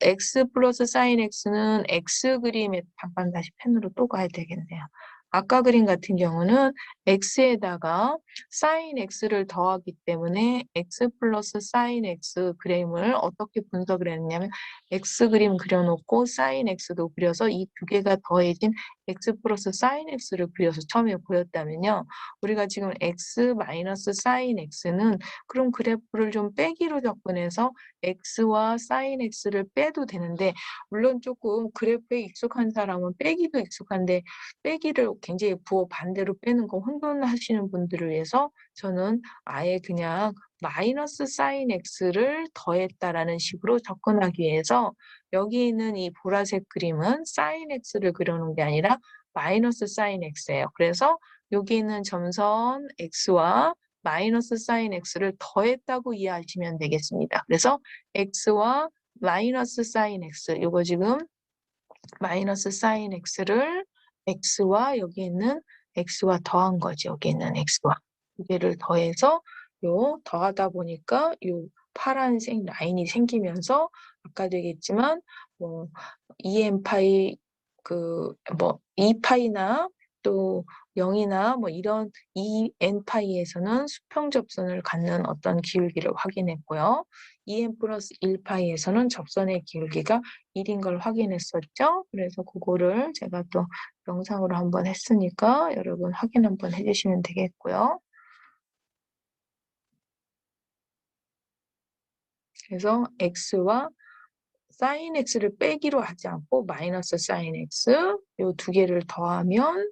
x 플러스 사인 x는 x 그림에 잠깐 다시 펜으로 또 가야 되겠네요. 아까 그림 같은 경우는 x에다가 사인 x를 더하기 때문에 x 플러스 사인 x 그림을 어떻게 분석을 했냐면 x 그림 그려놓고 사인 x도 그려서 이 두 개가 더해진 x 플러스 사인 x를 그려서 처음에 보였다면요. 우리가 지금 x 마이너스 사인 x는 그럼 그래프를 좀 빼기로 접근해서 x와 사인 x를 빼도 되는데, 물론 조금 그래프에 익숙한 사람은 빼기도 익숙한데 빼기를 굉장히 부호 반대로 빼는 거 혼돈하시는 분들을 위해서 저는 아예 그냥 마이너스 사인 x를 더했다라는 식으로 접근하기 위해서 여기 있는 이 보라색 그림은 사인 x를 그려놓은 게 아니라 마이너스 사인 x예요. 그래서 여기 있는 점선 x와 마이너스 사인 x를 더했다고 이해하시면 되겠습니다. 그래서 x와 마이너스 사인 x, 이거 지금 마이너스 사인 x를 x와 여기 있는 x와 더한 거죠. 여기 있는 x와 두 개를 더해서 요 더하다 보니까 요 파란색 라인이 생기면서 아까도 얘기했지만 뭐 2n파이 뭐 2파이나 또 0이나 뭐 이런 2n파이에서는 수평 접선을 갖는 어떤 기울기를 확인했고요. 2n 플러스 1파이에서는 접선의 기울기가 1인 걸 확인했었죠. 그래서 그거를 제가 또 영상으로 한번 했으니까 여러분 확인 한번 해주시면 되겠고요. 그래서 x와 sin x를 빼기로 하지 않고 마이너스 sin x 요 두 개를 더하면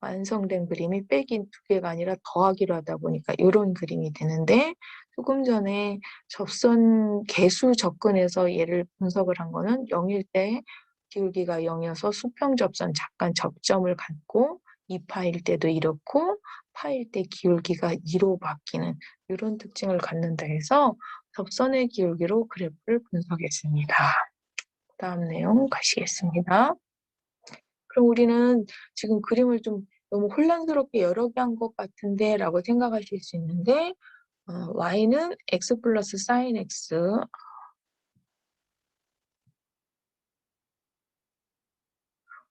완성된 그림이 빼기 두 개가 아니라 더하기로 하다 보니까 이런 그림이 되는데, 조금 전에 접선 개수 접근해서 얘를 분석을 한 거는 0일 때 기울기가 0이어서 수평 접선 잠깐 접점을 갖고 2파일 때도 이렇고 파일 때 기울기가 2로 바뀌는 이런 특징을 갖는다 해서 접선의 기울기로 그래프를 분석했습니다. 다음 내용 가시겠습니다. 그럼 우리는 지금 그림을 좀 너무 혼란스럽게 여러 개 한 것 같은데 라고 생각하실 수 있는데, y는 x 플러스 sin x,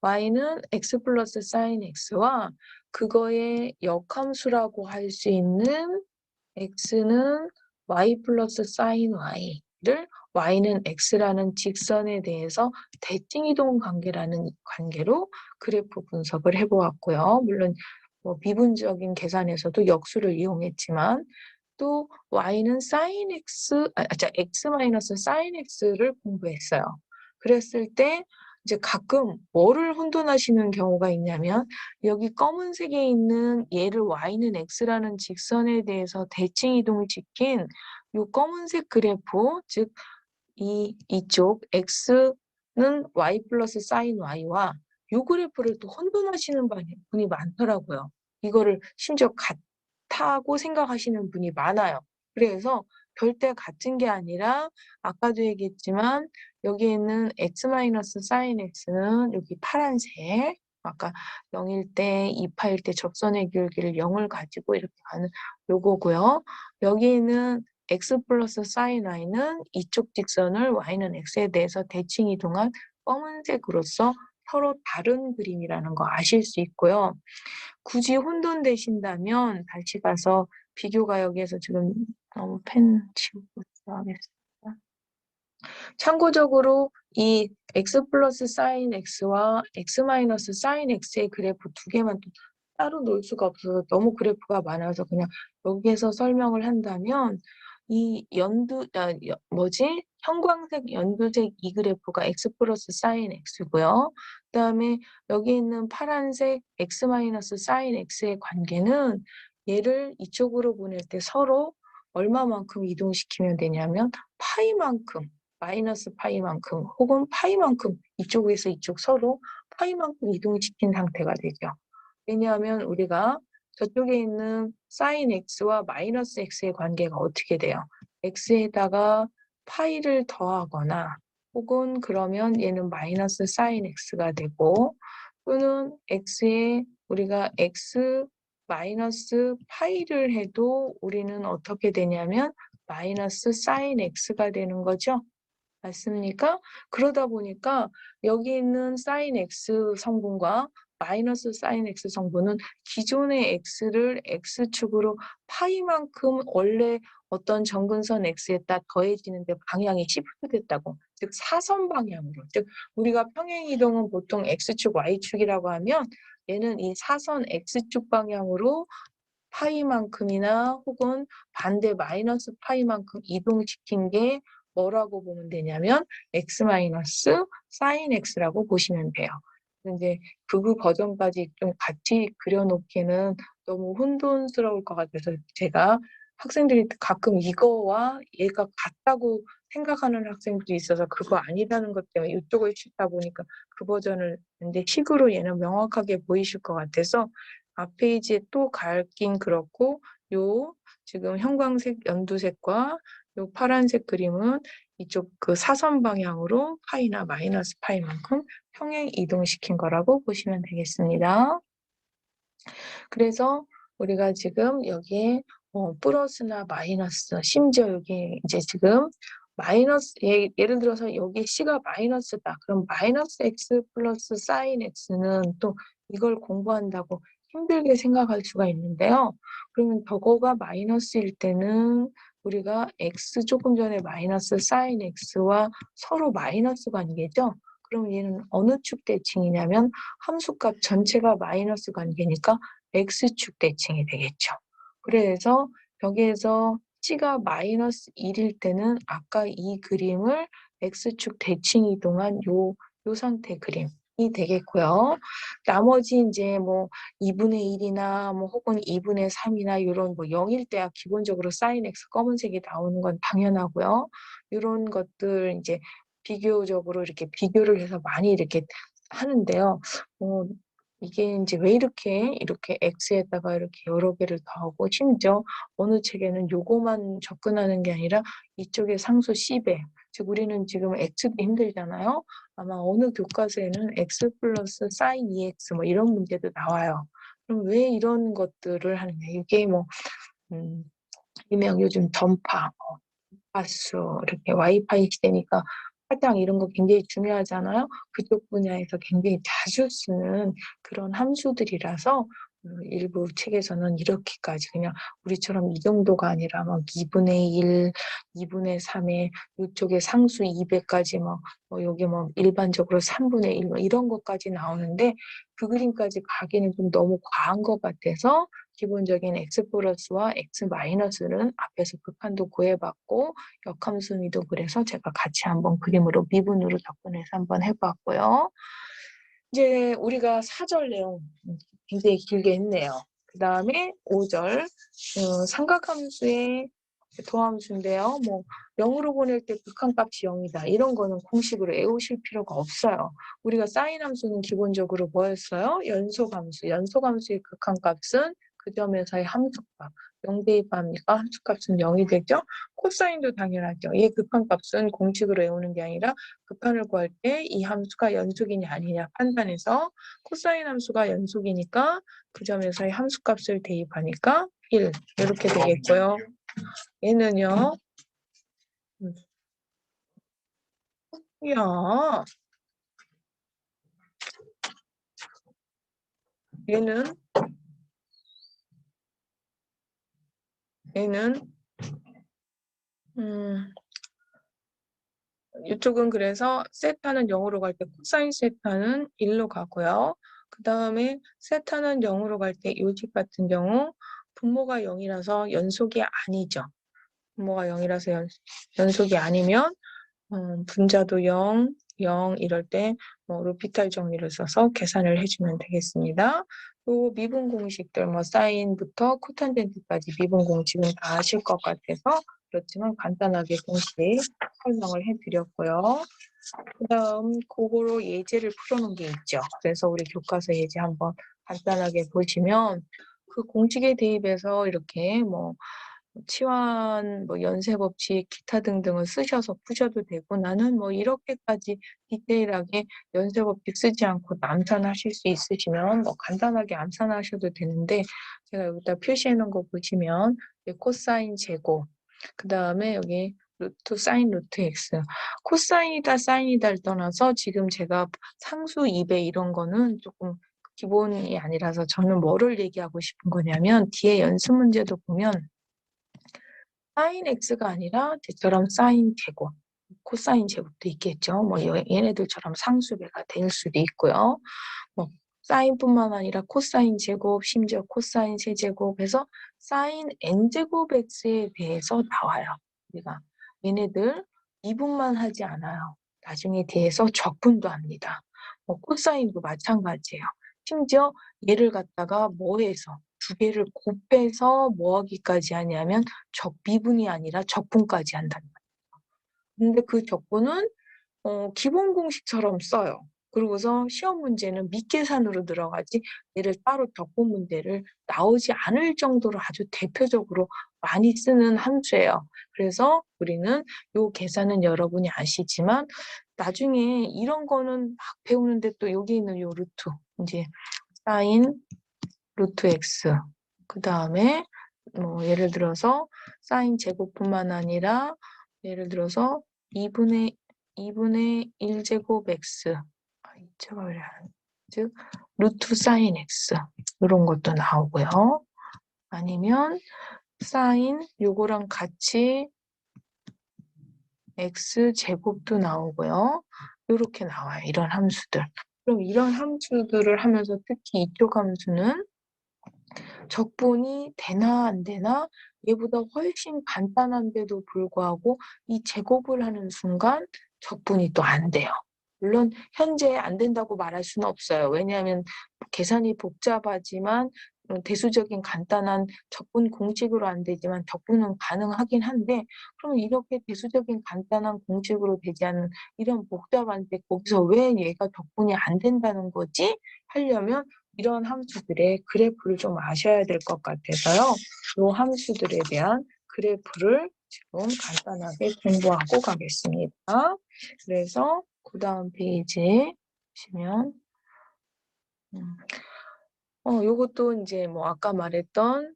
y는 x 플러스 sin x와 그거의 역함수라고 할 수 있는 x는 y 플러스 sin y를 y는 x라는 직선에 대해서 대칭이동 관계라는 관계로 그래프 분석을 해보았고요. 물론 뭐 미분적인 계산에서도 역수를 이용했지만 또 y는 sin x, x 마이너스 sin x를 공부했어요. 그랬을 때 이제 가끔 뭐를 혼돈하시는 경우가 있냐면 여기 검은색에 있는 얘를 y는 x라는 직선에 대해서 대칭 이동을 시킨 요 검은색 그래프, 즉 이쪽 x는 y 플러스 사인 y와 요 그래프를 또 혼돈하시는 분이 많더라고요. 이거를 심지어 같다고 생각하시는 분이 많아요. 그래서 절대 같은 게 아니라 아까도 얘기했지만 여기에는 x 마이너스 사인 x는 여기 파란색, 아까 0일 때, 2파일 때 접선의 기울기를 0을 가지고 이렇게 가는 요거고요. 여기에는 x 플러스 사인 y는 이쪽 직선을 y는 x에 대해서 대칭 이동한 검은색으로서 서로 다른 그림이라는 거 아실 수 있고요. 굳이 혼돈되신다면 다시 가서 비교가 여기에서 지금 너무 펜 치우고 하겠습니다. 참고적으로 이 x 플러스 사인 x와 x 마이너스 사인 x의 그래프 두 개만 또 따로 놓을 수가 없어서 너무 그래프가 많아서 그냥 여기에서 설명을 한다면 이 형광색 연두색 이 그래프가 x 플러스 사인 x고요. 그다음에 여기 있는 파란색 x 마이너스 사인 x의 관계는 얘를 이쪽으로 보낼 때 서로 얼마만큼 이동시키면 되냐면 파이만큼, 마이너스 파이만큼 혹은 파이만큼 이쪽에서 이쪽 서로 파이만큼 이동시킨 상태가 되죠. 왜냐하면 우리가 저쪽에 있는 사인 x와 마이너스 x의 관계가 어떻게 돼요? x에다가 파이를 더하거나 혹은 그러면 얘는 마이너스 사인 x가 되고 또는 x에 우리가 x 마이너스 파이를 해도 우리는 어떻게 되냐면 마이너스 사인 x가 되는 거죠. 맞습니까? 그러다 보니까 여기 있는 사인 x 성분과 마이너스 사인 x 성분은 기존의 x를 x축으로 파이만큼 원래 어떤 정근선 x에다 더해지는데 방향이 시프트 됐다고. 즉 사선 방향으로. 즉 우리가 평행 이동은 보통 x축 y축이라고 하면 얘는 이 사선 x축 방향으로 파이만큼이나 혹은 반대 마이너스 파이만큼 이동시킨 게 뭐라고 보면 되냐면 x 마이너스 사인 x라고 보시면 돼요. 근데 극우 버전까지 좀 같이 그려놓기는 너무 혼돈스러울 것 같아서 제가 학생들이 가끔 이거와 얘가 같다고 생각하는 학생들이 있어서 그거 아니라는 것 때문에 이쪽을 싣다 보니까 그 버전을 근데 식으로 얘는 명확하게 보이실 것 같아서 앞 페이지에 또 갈긴 그렇고 요 지금 형광색 연두색과 요 파란색 그림은 이쪽 그 사선 방향으로 파이나 마이너스 파이만큼 평행 이동시킨 거라고 보시면 되겠습니다. 그래서 우리가 지금 여기에 플러스나 마이너스, 심지어 여기 이제 지금 마이너스, 예를 들어서 여기 C가 마이너스다. 그럼 마이너스 X 플러스 사인 X는 또 이걸 공부한다고 힘들게 생각할 수가 있는데요. 그러면 저거가 마이너스일 때는 우리가 X 조금 전에 마이너스 사인 X와 서로 마이너스 관계죠. 그럼 얘는 어느 축 대칭이냐면 함수값 전체가 마이너스 관계니까 X축 대칭이 되겠죠. 그래서 여기에서 C가 마이너스 1일 때는 아까 이 그림을 X축 대칭 이동한 요 상태 그림이 되겠고요. 나머지 이제 뭐 2분의 1이나 뭐 혹은 2분의 3이나 이런 뭐 0일 때야 기본적으로 사인 X 검은색이 나오는 건 당연하고요. 이런 것들 이제 비교적으로 이렇게 비교를 해서 많이 이렇게 하는데요. 이게 이제 왜 이렇게 X에다가 이렇게 여러 개를 더하고 심지어 어느 책에는 요거만 접근하는 게 아니라 이쪽에 상수 C배, 즉 우리는 지금 X도 힘들잖아요. 아마 어느 교과서에는 X 플러스 사인 2X 뭐 이런 문제도 나와요. 그럼 왜 이런 것들을 하느냐. 이게 뭐 일명 요즘 전파, 가수, 이렇게 와이파이 시대니까 화장 이런 거 굉장히 중요하잖아요. 그쪽 분야에서 굉장히 자주 쓰는 그런 함수들이라서 일부 책에서는 이렇게까지 그냥 우리처럼 이 정도가 아니라 막 2분의 1, 2분의 3에 이쪽에 상수 200까지 여기 일반적으로 3분의 1 이런 것까지 나오는데 그 그림까지 가기는 좀 너무 과한 것 같아서 기본적인 x 플러스와 x 마이너스는 앞에서 극한도 구해봤고 역함수미도 그래서 제가 같이 한번 그림으로 미분으로 접근해서 한번 해봤고요. 이제 우리가 4절 내용 굉장히 길게 했네요. 그 다음에 5절 삼각함수의 도함수인데요. 뭐 0으로 보낼 때 극한값이 0이다. 이런 거는 공식으로 외우실 필요가 없어요. 우리가 사인 함수는 기본적으로 뭐였어요? 연소함수. 연소함수의 극한값은 그 점에서의 함수값. 0 대입하니까 함수값은 0이 되죠. 코사인도 당연하죠. 얘 극한값은 공식으로 외우는 게 아니라 극한을 구할 때 이 함수가 연속이냐 아니냐 판단해서 코사인 함수가 연속이니까 그 점에서의 함수값을 대입하니까 1 이렇게 되겠고요. 얘는요. 야, 얘는 이쪽은 그래서 세타는 0으로 갈 때 코사인 세타는 1로 가고요. 그 다음에 세타는 0으로 갈 때 요집 같은 경우 분모가 0이라서 연속이 아니죠. 분모가 0이라서 연속이 아니면 분자도 0, 0 이럴 때 루피탈 정리를 써서 계산을 해주면 되겠습니다. 또 미분 공식들 사인부터 코탄젠트까지 미분 공식은 다 아실 것 같아서 그렇지만 간단하게 공식 설명을 해드렸고요. 그 다음 그거로 예제를 풀어놓은 게 있죠. 그래서 우리 교과서 예제 한번 간단하게 보시면 그 공식에 대입해서 이렇게 치환, 연쇄법칙, 기타 등등을 쓰셔서 푸셔도 되고 나는 이렇게까지 디테일하게 연쇄법칙 쓰지 않고 암산하실 수 있으시면 간단하게 암산하셔도 되는데 제가 여기다 표시해 놓은 거 보시면 코사인 제곱 그 다음에 여기 루트 사인 루트 x 코사인이다 사인이다를 떠나서 지금 제가 상수 2배 이런 거는 조금 기본이 아니라서 저는 뭐를 얘기하고 싶은 거냐면 뒤에 연습 문제도 보면 사인 x가 아니라 저처럼 사인 제곱, 코사인 제곱도 있겠죠. 얘네들처럼 상수배가 될 수도 있고요. 사인뿐만 아니라 코사인 제곱, 심지어 코사인 세제곱 해서 사인 n제곱 x에 대해서 나와요. 우리가 얘네들 미분만 하지 않아요. 나중에 뒤에서 적분도 합니다. 코사인도 마찬가지예요. 심지어 얘를 갖다가 뭐해서 두 개를 곱해서 뭐하기까지 하냐면 미분이 아니라 적분까지 한다는 거예요. 근데 그 적분은 기본 공식처럼 써요. 그러고서 시험 문제는 밑계산으로 들어가지 얘를 따로 적분 문제를 나오지 않을 정도로 아주 대표적으로 많이 쓰는 함수예요. 그래서 우리는 요 계산은 여러분이 아시지만 나중에 이런 거는 막 배우는데 또 여기 있는 요 루트 이제 사인 루트 x 그 다음에 예를 들어서 사인 제곱뿐만 아니라 예를 들어서 2분의 1제곱 x 제가 왜 즉 루트 사인 x 이런 것도 나오고요. 아니면 사인 요거랑 같이 x 제곱도 나오고요. 이렇게 나와요. 이런 함수들. 그럼 이런 함수들을 하면서 특히 이쪽 함수는 적분이 되나 안 되나 얘보다 훨씬 간단한데도 불구하고 이 제곱을 하는 순간 적분이 또 안 돼요. 물론 현재 안 된다고 말할 수는 없어요. 왜냐하면 계산이 복잡하지만 대수적인 간단한 적분 공식으로 안 되지만 적분은 가능하긴 한데 그럼 이렇게 대수적인 간단한 공식으로 되지 않는 이런 복잡한데 거기서 왜 얘가 적분이 안 된다는 거지? 하려면 이런 함수들의 그래프를 좀 아셔야 될 것 같아서요. 이 함수들에 대한 그래프를 지금 간단하게 공부하고 가겠습니다. 그래서 그 다음 페이지에 보시면 요것도 이제 아까 말했던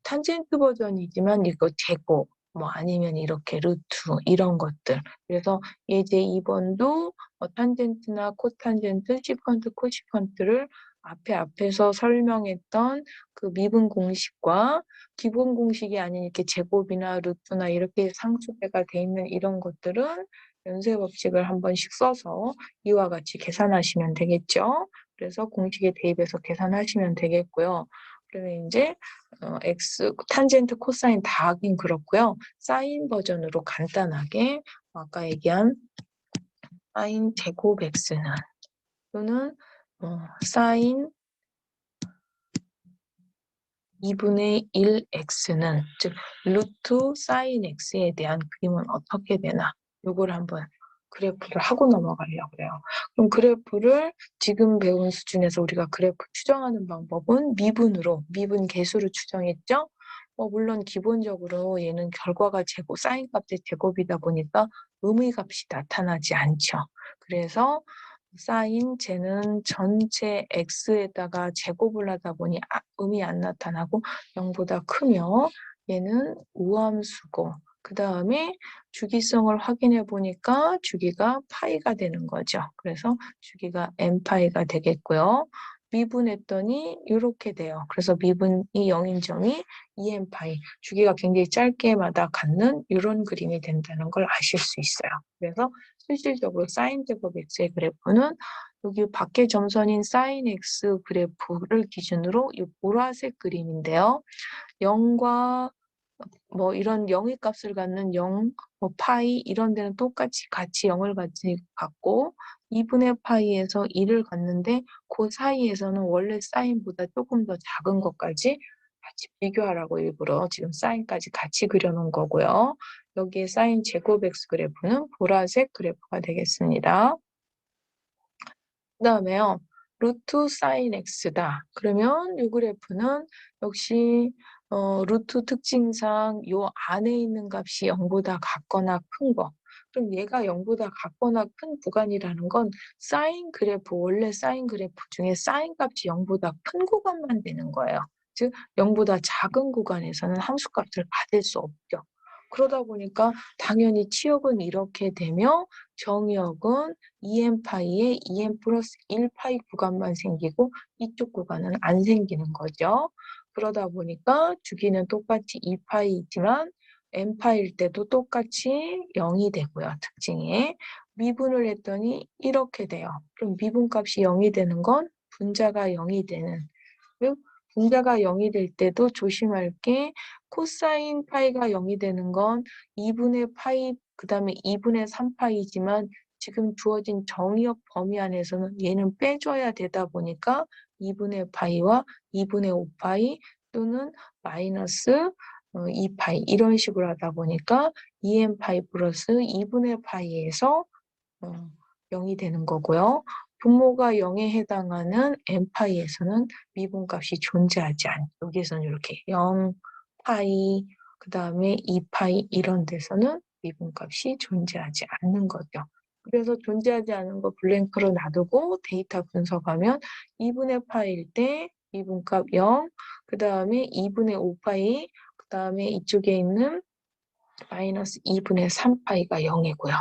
탄젠트 버전이지만 이거 제곱 아니면 이렇게 루트 이런 것들. 그래서 예제 2번도 탄젠트나 코탄젠트, 시컨트, 코시컨트를 앞에서 설명했던 그 미분 공식과 기본 공식이 아닌 이렇게 제곱이나 루트나 이렇게 상수배가 돼 있는 이런 것들은 연쇄 법칙을 한 번씩 써서 이와 같이 계산하시면 되겠죠. 그래서 공식에 대입해서 계산하시면 되겠고요. 그러면 이제 x 탄젠트 코사인 다 하긴 그렇고요. 사인 버전으로 간단하게 아까 얘기한 사인 제곱 x는 또는 사인 2분의 1x는 즉 루트 사인 x에 대한 그림은 어떻게 되나 요걸 한번 그래프를 하고 넘어가려고 해요. 그럼 그래프를 지금 배운 수준에서 우리가 그래프 추정하는 방법은 미분 계수로 추정했죠. 물론 기본적으로 얘는 결과가 제곱, 사인 값의 제곱이다 보니까 의미값이 나타나지 않죠. 그래서 사인 쟤는 전체 x에다가 제곱을 하다 보니 음이 안 나타나고 0보다 크며 얘는 우함수고 그 다음에 주기성을 확인해 보니까 주기가 파이가 되는 거죠. 그래서 주기가 n파이가 되겠고요. 미분했더니 이렇게 돼요. 그래서 미분이 0인 점이 2n파이 주기가 굉장히 짧게마다 갖는 이런 그림이 된다는 걸 아실 수 있어요. 그래서 실질적으로 사인 제곱 x의 그래프는 여기 밖에 점선인 사인 x 그래프를 기준으로 이 보라색 그림인데요. 0과 이런 영의 값을 갖는 0, 파이 이런 데는 똑같이 같이 0을 갖고 2분의 파이에서 1을 갖는데 그 사이에서는 원래 사인보다 조금 더 작은 것까지 같이 비교하라고 일부러 지금 사인까지 같이 그려놓은 거고요. 여기에 사인 제곱 x 그래프는 보라색 그래프가 되겠습니다. 그 다음에요. 루트 사인 x다. 그러면 이 그래프는 역시 루트 특징상 요 안에 있는 값이 0보다 같거나 큰 거. 그럼 얘가 0보다 같거나 큰 구간이라는 건 사인 그래프, 원래 사인 그래프 중에 사인 값이 0보다 큰 구간만 되는 거예요. 즉 0보다 작은 구간에서는 함수값을 받을 수 없죠. 그러다 보니까 당연히 치역은 이렇게 되며 정의역은 2n파이에 2n 플러스 1파이 구간만 생기고 이쪽 구간은 안 생기는 거죠. 그러다 보니까 주기는 똑같이 2파이이지만 n파일 때도 똑같이 0이 되고요. 특징에. 미분을 했더니 이렇게 돼요. 그럼 미분값이 0이 되는 건 분자가 0이 되는 분자가 0이 될 때도 조심할 게 코사인 파이가 0이 되는 건 2분의 파이 그 다음에 2분의 3파이지만 지금 주어진 정의역 범위 안에서는 얘는 빼줘야 되다 보니까 2분의 파이와 2분의 5파이 또는 마이너스 2파이 이런 식으로 하다 보니까 2n파이 플러스 2분의 파이에서 0이 되는 거고요. 분모가 0에 해당하는 n파이에서는 미분값이 존재하지 않죠. 여기에서는 이렇게 0, 파이, 그 다음에 2파이 이런 데서는 미분값이 존재하지 않는 거죠. 그래서 존재하지 않은 거 블랭크로 놔두고 데이터 분석하면 2분의 파이일 때 미분값 0, 그 다음에 2분의 5파이, 그 다음에 이쪽에 있는 마이너스 2분의 3파이가 0이고요.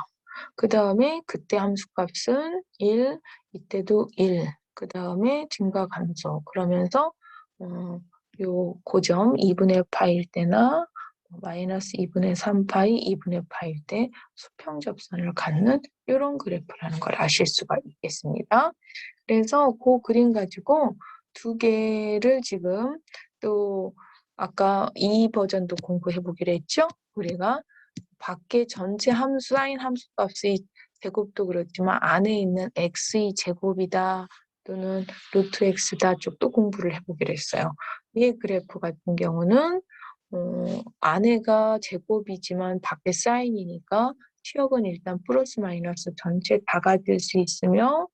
그 다음에 그때 함수값은 1, 이때도 1, 그 다음에 증가 감소 그러면서 요 고점 2분의 파일 때나 마이너스 2분의 3파이, 2분의 파일 때 수평 접선을 갖는 이런 그래프라는 걸 아실 수가 있겠습니다. 그래서 그 그림 가지고 두 개를 지금 또 아까 이 버전도 공부해 보기로 했죠? 우리가 밖에 전체 함수, 사인 함수 값의 제곱도 그렇지만 안에 있는 x의 제곱이다 또는 루트 x다 쪽도 공부를 해보기로 했어요. 이 그래프 같은 경우는 안에가 제곱이지만 밖에 사인이니까 치역은 일단 플러스 마이너스 전체 다 가질 수 있으며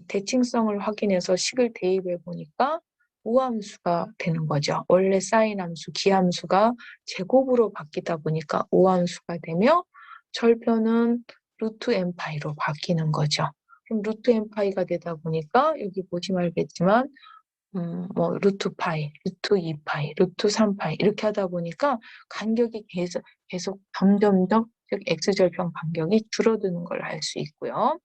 대칭성을 확인해서 식을 대입해 보니까 우함수가 되는 거죠. 원래 사인 함수, 기함수가 제곱으로 바뀌다 보니까 우함수가 되며 절편은 루트 n파이로 바뀌는 거죠. 그럼 루트 n파이가 되다 보니까 여기 보시면 알겠지만 루트 파이, 루트 2파이, 루트 3파이 이렇게 하다 보니까 간격이 계속 점점점 즉 x절편 간격이 줄어드는 걸 알 수 있고요.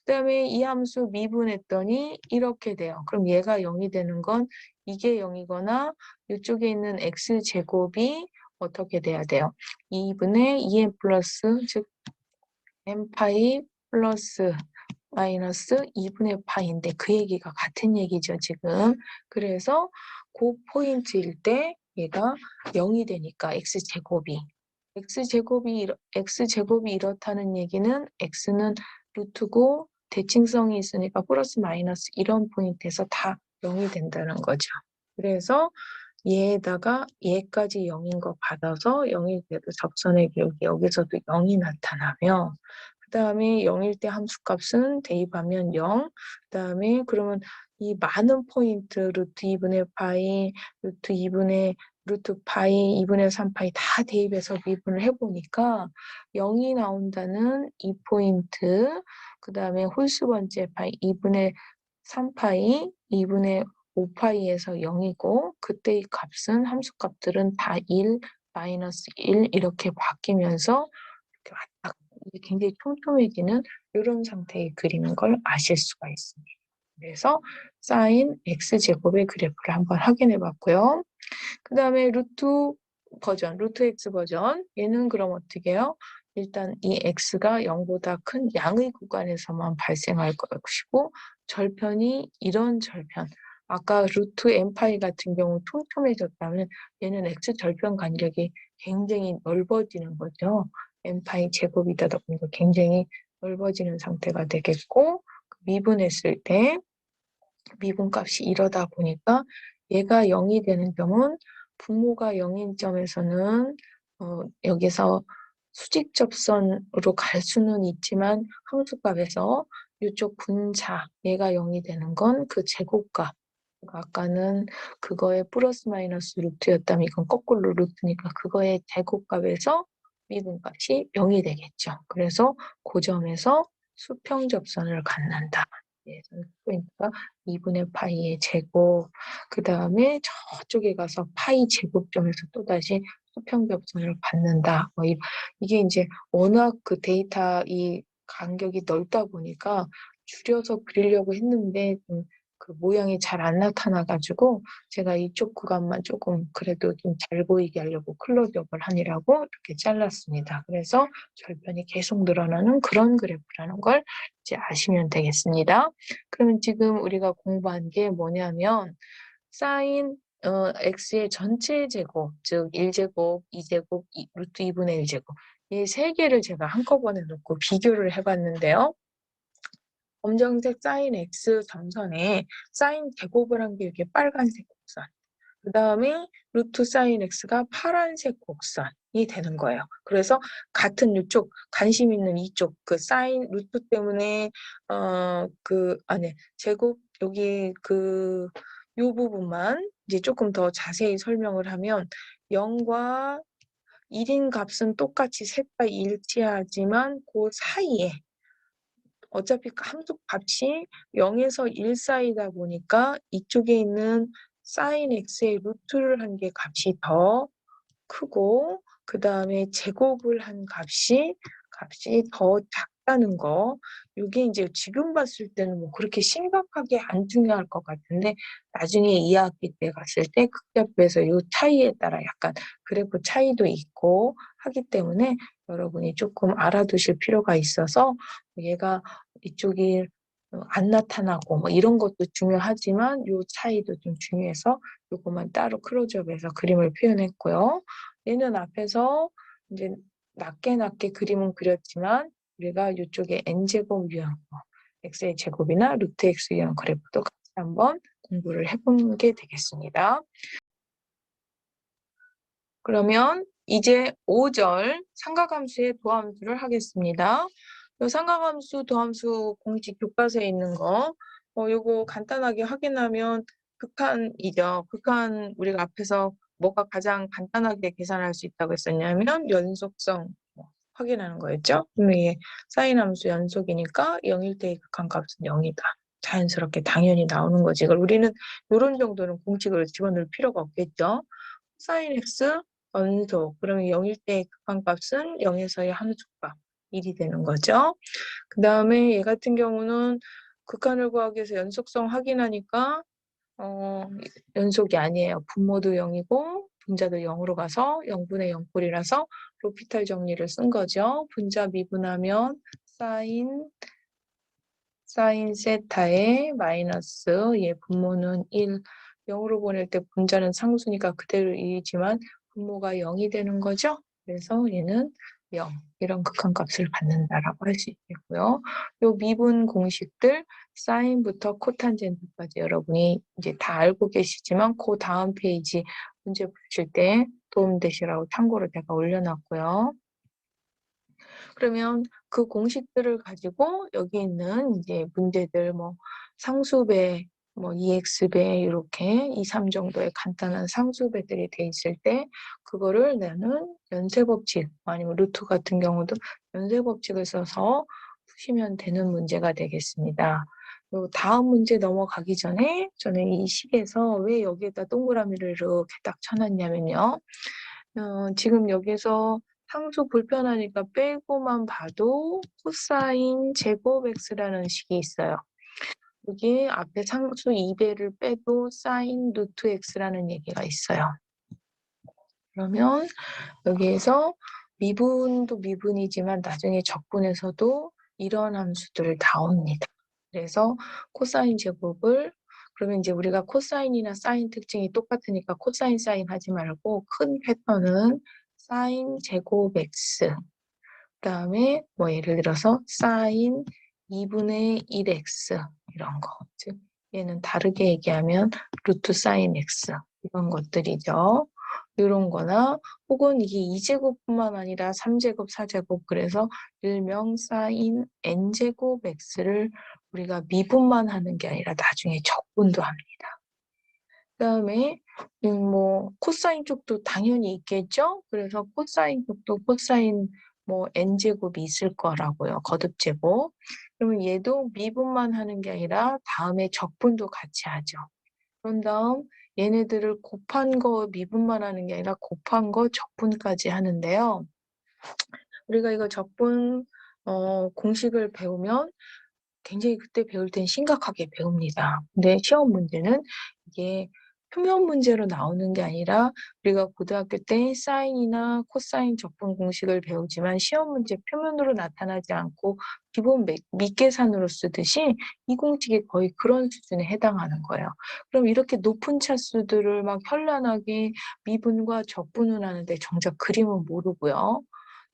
그다음에 이 함수 미분했더니 이렇게 돼요. 그럼 얘가 0이 되는 건 이게 0이거나 이쪽에 있는 x제곱이 어떻게 돼야 돼요? 2분의 2n 플러스 즉 n파이 플러스 마이너스 2분의 파이인데 그 얘기가 같은 얘기죠, 지금. 그래서 그 포인트일 때 얘가 0이 되니까 x제곱이. x제곱이 이렇다는 얘기는 x는 루트고 대칭성이 있으니까 플러스 마이너스 이런 포인트에서 다 0이 된다는 거죠. 그래서 얘에다가 얘까지 0인 거 받아서 0일 때도 접선의 기울기 여기서도 0이 나타나며 그 다음에 0일 때 함수값은 대입하면 0. 그 다음에 그러면 이 많은 포인트 루트 2분의 파이, 루트 2분의 루트 파이, 2분의 3파이 다 대입해서 미분을 해보니까 0이 나온다는 이 포인트, 그 다음에 홀수 번째 파이 2분의 3파이, 2분의 5파이에서 0이고 그때 이 값은 함수값들은 다 1, 마이너스 1 이렇게 바뀌면서 이렇게 왔다 이게 굉장히 촘촘해지는 이런 상태의 그림인 걸 아실 수가 있습니다. 그래서 사인 x제곱의 그래프를 한번 확인해 봤고요. 그 다음에 루트 x 버전 얘는 그럼 어떻게 해요? 일단 이 x가 0보다 큰 양의 구간에서만 발생할 것이고 절편이 이런 절편 아까 루트 n파이 같은 경우 촘촘해졌다면 얘는 x 절편 간격이 굉장히 넓어지는 거죠. n파이 제곱이다 보니까 굉장히 넓어지는 상태가 되겠고 미분했을 때 미분값이 이러다 보니까 얘가 0이 되는 점은 분모가 0인 점에서는 여기서 수직 접선으로 갈 수는 있지만 함수값에서 이쪽 분자 얘가 0이 되는 건 그 제곱값 아까는 그거의 플러스 마이너스 루트였다면 이건 거꾸로 루트니까 그거의 제곱값에서 미분값이 0이 되겠죠. 그래서 그 점에서 수평 접선을 갖는다. 예, 포인트가 2분의 파이의 제곱, 그 다음에 저쪽에 가서 파이 제곱점에서 또다시 수평 접선을 받는다. 이게 이제 워낙 그 데이터 이 간격이 넓다 보니까 줄여서 그리려고 했는데 그 모양이 잘 안 나타나가지고 제가 이쪽 구간만 조금 그래도 좀 잘 보이게 하려고 클로즈업을 하느라고 이렇게 잘랐습니다. 그래서 절편이 계속 늘어나는 그런 그래프라는 걸 이제 아시면 되겠습니다. 그러면 지금 우리가 공부한 게 뭐냐면 사인 x의 전체 제곱, 즉 1제곱, 2제곱, 루트 2분의 1제곱 이 세 개를 제가 한꺼번에 놓고 비교를 해봤는데요. 검정색 사인 x 점선에 사인 제곱을 한 게 이렇게 빨간색 곡선. 그 다음에 루트 사인 x가 파란색 곡선이 되는 거예요. 그래서 같은 이쪽 관심 있는 이쪽 그 사인 루트 때문에 제곱 여기 요 부분만 이제 조금 더 자세히 설명을 하면 0과 1인 값은 똑같이 셋다 일치하지만 그 사이에 어차피 함수 값이 0에서 1 사이다 보니까 이쪽에 있는 사인 x의 루트를 한 게 값이 더 크고 그 다음에 제곱을 한 값이 더 작다는 거. 이게 이제 지금 봤을 때는 뭐 그렇게 심각하게 안 중요할 것 같은데 나중에 2학기 때 갔을 때 극좌표에서 이 차이에 따라 약간 그래프 차이도 있고 하기 때문에 여러분이 조금 알아두실 필요가 있어서 얘가 이쪽이 안 나타나고 뭐 이런 것도 중요하지만 이 차이도 좀 중요해서 요것만 따로 클로즈업해서 그림을 표현했고요. 얘는 앞에서 이제 낮게 그림은 그렸지만 우리가 이쪽에 n제곱 유형, x의 제곱이나 루트 x 유형 그래프도 같이 한번 공부를 해본 게 되겠습니다. 그러면 이제 5절 삼각함수의 도함수를 하겠습니다. 이 삼각함수, 도함수 공식 교과서에 있는 거 요거 간단하게 확인하면 극한이죠. 극한 우리가 앞에서 뭐가 가장 간단하게 계산할 수 있다고 했었냐면 연속성 확인하는 거였죠. 그러면 이게 사인 함수 연속이니까 0일 때의 극한값은 0이다. 자연스럽게 당연히 나오는 거지. 이걸 우리는 이런 정도는 공식으로 집어넣을 필요가 없겠죠. 사인 x 연속. 그러면 0일 때의 극한값은 0에서의 함수값 1이 되는 거죠. 그 다음에 얘 같은 경우는 극한을 구하기 위해서 연속성 확인하니까 연속이 아니에요. 분모도 0이고 분자도 0으로 가서 0분의 0꼴이라서 로피탈 정리를 쓴 거죠. 분자 미분하면 사인 사인 세타의 마이너스 얘 분모는 1, 0으로 보낼 때 분자는 상수니까 그대로 1이지만 분모가 0이 되는 거죠. 그래서 얘는 0 이런 극한값을 갖는다라고 할 수 있겠고요. 요 미분 공식들 사인부터 코탄젠트까지 여러분이 이제 다 알고 계시지만 그 다음 페이지 문제 보실 때 도움되시라고 참고로 제가 올려놨고요. 그러면 그 공식들을 가지고 여기 있는 이제 문제들 뭐 상수배, 뭐 2x배 이렇게 2, 3 정도의 간단한 상수배들이 돼 있을 때 그거를 나는 연쇄법칙 아니면 루트 같은 경우도 연쇄법칙을 써서 푸시면 되는 문제가 되겠습니다. 그리고 다음 문제 넘어가기 전에 저는 이 식에서 왜 여기에다 동그라미를 이렇게 딱 쳐놨냐면요. 지금 여기서 상수 불편하니까 빼고만 봐도 코사인 제곱 x라는 식이 있어요. 여기 앞에 상수 2배를 빼도 사인 루트 x라는 얘기가 있어요. 그러면 여기에서 미분도 미분이지만 나중에 적분에서도 이런 함수들을 다 옵니다. 그래서 코사인 제곱을 그러면 이제 우리가 코사인이나 사인 특징이 똑같으니까 코사인 사인 하지 말고 큰 패턴은 사인 제곱 x 그다음에 뭐 예를 들어서 사인 2분의 1x 이런 거. 즉 얘는 다르게 얘기하면 루트 사인 x 이런 것들이죠. 이런 거나 혹은 이게 2제곱뿐만 아니라 3제곱, 4제곱 그래서 일명 사인 n제곱 x를 우리가 미분만 하는 게 아니라 나중에 적분도 합니다. 그다음에 뭐 코사인 쪽도 당연히 있겠죠. 그래서 코사인 쪽도 코사인 뭐 n제곱이 있을 거라고요. 거듭제곱. 그러면 얘도 미분만 하는 게 아니라 다음에 적분도 같이 하죠. 그런 다음 얘네들을 곱한 거 미분만 하는 게 아니라 곱한 거 적분까지 하는데요. 우리가 이거 적분 공식을 배우면 굉장히 그때 배울 땐 심각하게 배웁니다. 근데 시험 문제는 이게 표면 문제로 나오는 게 아니라 우리가 고등학교 때 사인이나 코사인 적분 공식을 배우지만 시험 문제 표면으로 나타나지 않고 기본 밑계산으로 쓰듯이 이 공식이 거의 그런 수준에 해당하는 거예요. 그럼 이렇게 높은 차수들을 막 현란하게 미분과 적분을 하는데 정작 그림은 모르고요.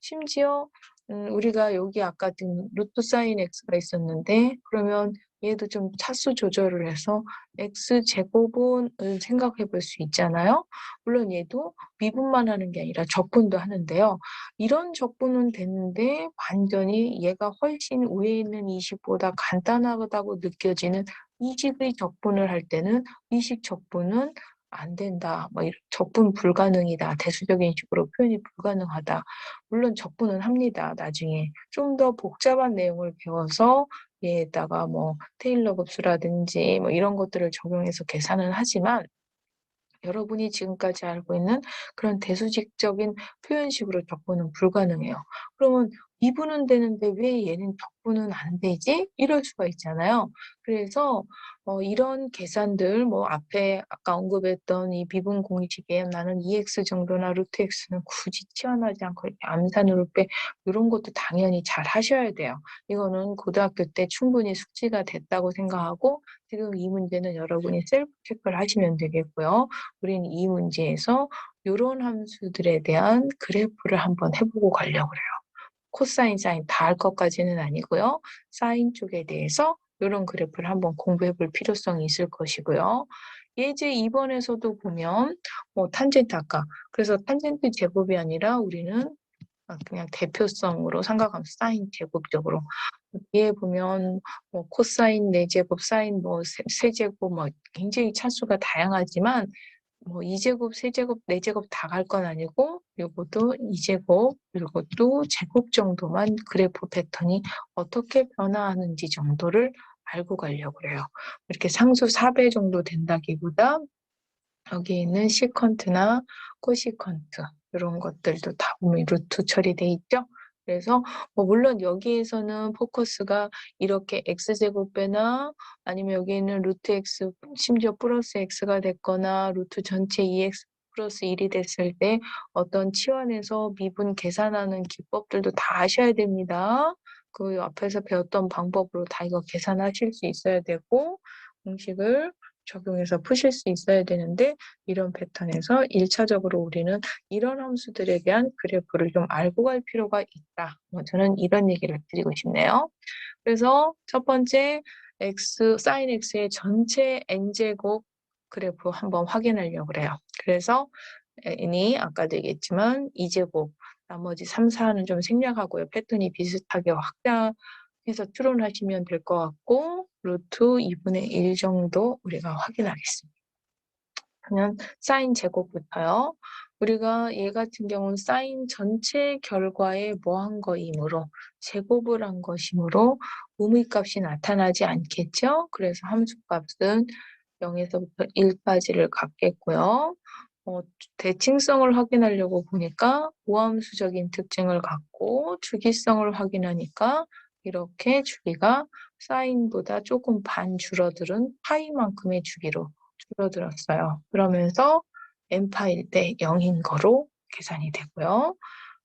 심지어 우리가 여기 아까 루트 사인 x가 있었는데 그러면 얘도 좀 차수 조절을 해서 x제곱은 생각해 볼 수 있잖아요. 물론 얘도 미분만 하는 게 아니라 적분도 하는데요. 이런 적분은 됐는데 완전히 얘가 훨씬 위에 있는 이식보다 간단하다고 느껴지는 이식의 적분을 할 때는 이식 적분은 안 된다. 뭐 적분 불가능이다. 대수적인 식으로 표현이 불가능하다. 물론 적분은 합니다. 나중에 좀 더 복잡한 내용을 배워서 얘에다가 뭐 테일러 급수라든지 뭐 이런 것들을 적용해서 계산을 하지만 여러분이 지금까지 알고 있는 그런 대수직적인 표현식으로 적분은 불가능해요. 그러면 미분은 되는데 왜 얘는 적분은 안 되지? 이럴 수가 있잖아요. 그래서 이런 계산들 뭐 앞에 아까 언급했던 이 미분 공식에 나는 2x 정도나 루트 x는 굳이 치환하지 않고 이렇게 암산으로 빼 이런 것도 당연히 잘 하셔야 돼요. 이거는 고등학교 때 충분히 숙지가 됐다고 생각하고 지금 이 문제는 여러분이 셀프 체크를 하시면 되겠고요. 우리는 이 문제에서 이런 함수들에 대한 그래프를 한번 해보고 가려고 해요. 코사인, 사인 다 할 것까지는 아니고요. 사인 쪽에 대해서 이런 그래프를 한번 공부해 볼 필요성이 있을 것이고요. 예제 2번에서도 보면 탄젠트 아까 그래서 탄젠트 제곱이 아니라 우리는 그냥 대표성으로 삼각함수 사인 제곱적으로 뒤에 보면 뭐 코사인 4제곱, 사인 뭐 세제곱 뭐 굉장히 차수가 다양하지만 뭐 2제곱, 세제곱, 4제곱 다 갈 건 아니고 요것도 2제곱, 요것도 제곱 정도만 그래프 패턴이 어떻게 변화하는지 정도를 알고 가려고 그래요. 이렇게 상수 4배 정도 된다기보다 여기 있는 시컨트나 코시컨트 이런 것들도 다 보면 루트 처리돼 있죠. 그래서 물론 여기에서는 포커스가 이렇게 x제곱배나 아니면 여기 있는 루트 x 심지어 플러스 x가 됐거나 루트 전체 2x 플러스 1이 됐을 때 어떤 치환해서 미분 계산하는 기법들도 다 아셔야 됩니다. 그 앞에서 배웠던 방법으로 다 이거 계산하실 수 있어야 되고 공식을 적용해서 푸실 수 있어야 되는데 이런 패턴에서 1차적으로 우리는 이런 함수들에 대한 그래프를 좀 알고 갈 필요가 있다. 저는 이런 얘기를 드리고 싶네요. 그래서 첫 번째 sin x의 전체 n제곱 그래프 한번 확인하려고 그래요. 그래서 n이 아까도 얘기했지만 2제곱 나머지 3, 4는 좀 생략하고요. 패턴이 비슷하게 확장해서 추론하시면 될 것 같고 루트 2분의 1 정도 우리가 확인하겠습니다. 그러면 사인 제곱부터요. 우리가 얘 같은 경우는 사인 전체 결과에 뭐 한 거이므로 제곱을 한 것이므로 의미값이 나타나지 않겠죠. 그래서 함수값은 0에서부터 1까지를 갖겠고요. 대칭성을 확인하려고 보니까 우함수적인 특징을 갖고 주기성을 확인하니까 이렇게 주기가 사인보다 조금 반 줄어들은 파이만큼의 주기로 줄어들었어요. 그러면서 n파일 때 0인 거로 계산이 되고요.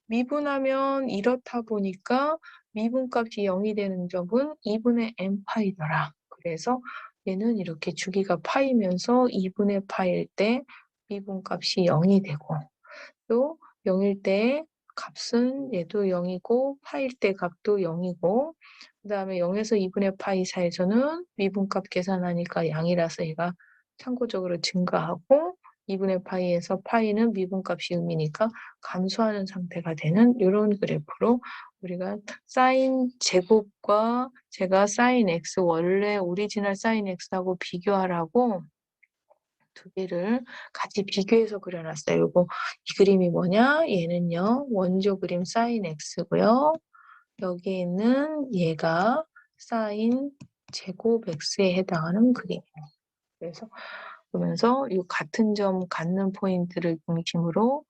미분하면 이렇다 보니까 미분값이 0이 되는 점은 2분의 n파이더라. 그래서 얘는 이렇게 주기가 파이면서 2분의 파일 때 미분값이 0이 되고 또 0일 때 값은 얘도 0이고 파일 때 값도 0이고 그 다음에 0에서 2분의 파이 사이에서는 미분값 계산하니까 양이라서 얘가 참고적으로 증가하고 2분의 파이에서 파이는 미분값이 음이니까 감소하는 상태가 되는 이런 그래프로 우리가 사인 제곱과 제가 사인 x 원래 오리지널 사인 x하고 비교하라고 두 개를 같이 비교해서 그려놨어요. 요거 이 그림이 뭐냐? 얘는요. 원조 그림 사인 x고요. 여기에 있는 얘가 사인 제곱 x에 해당하는 그림입니다. 그래서 그러면서 이 같은 점 갖는 포인트를 중심으로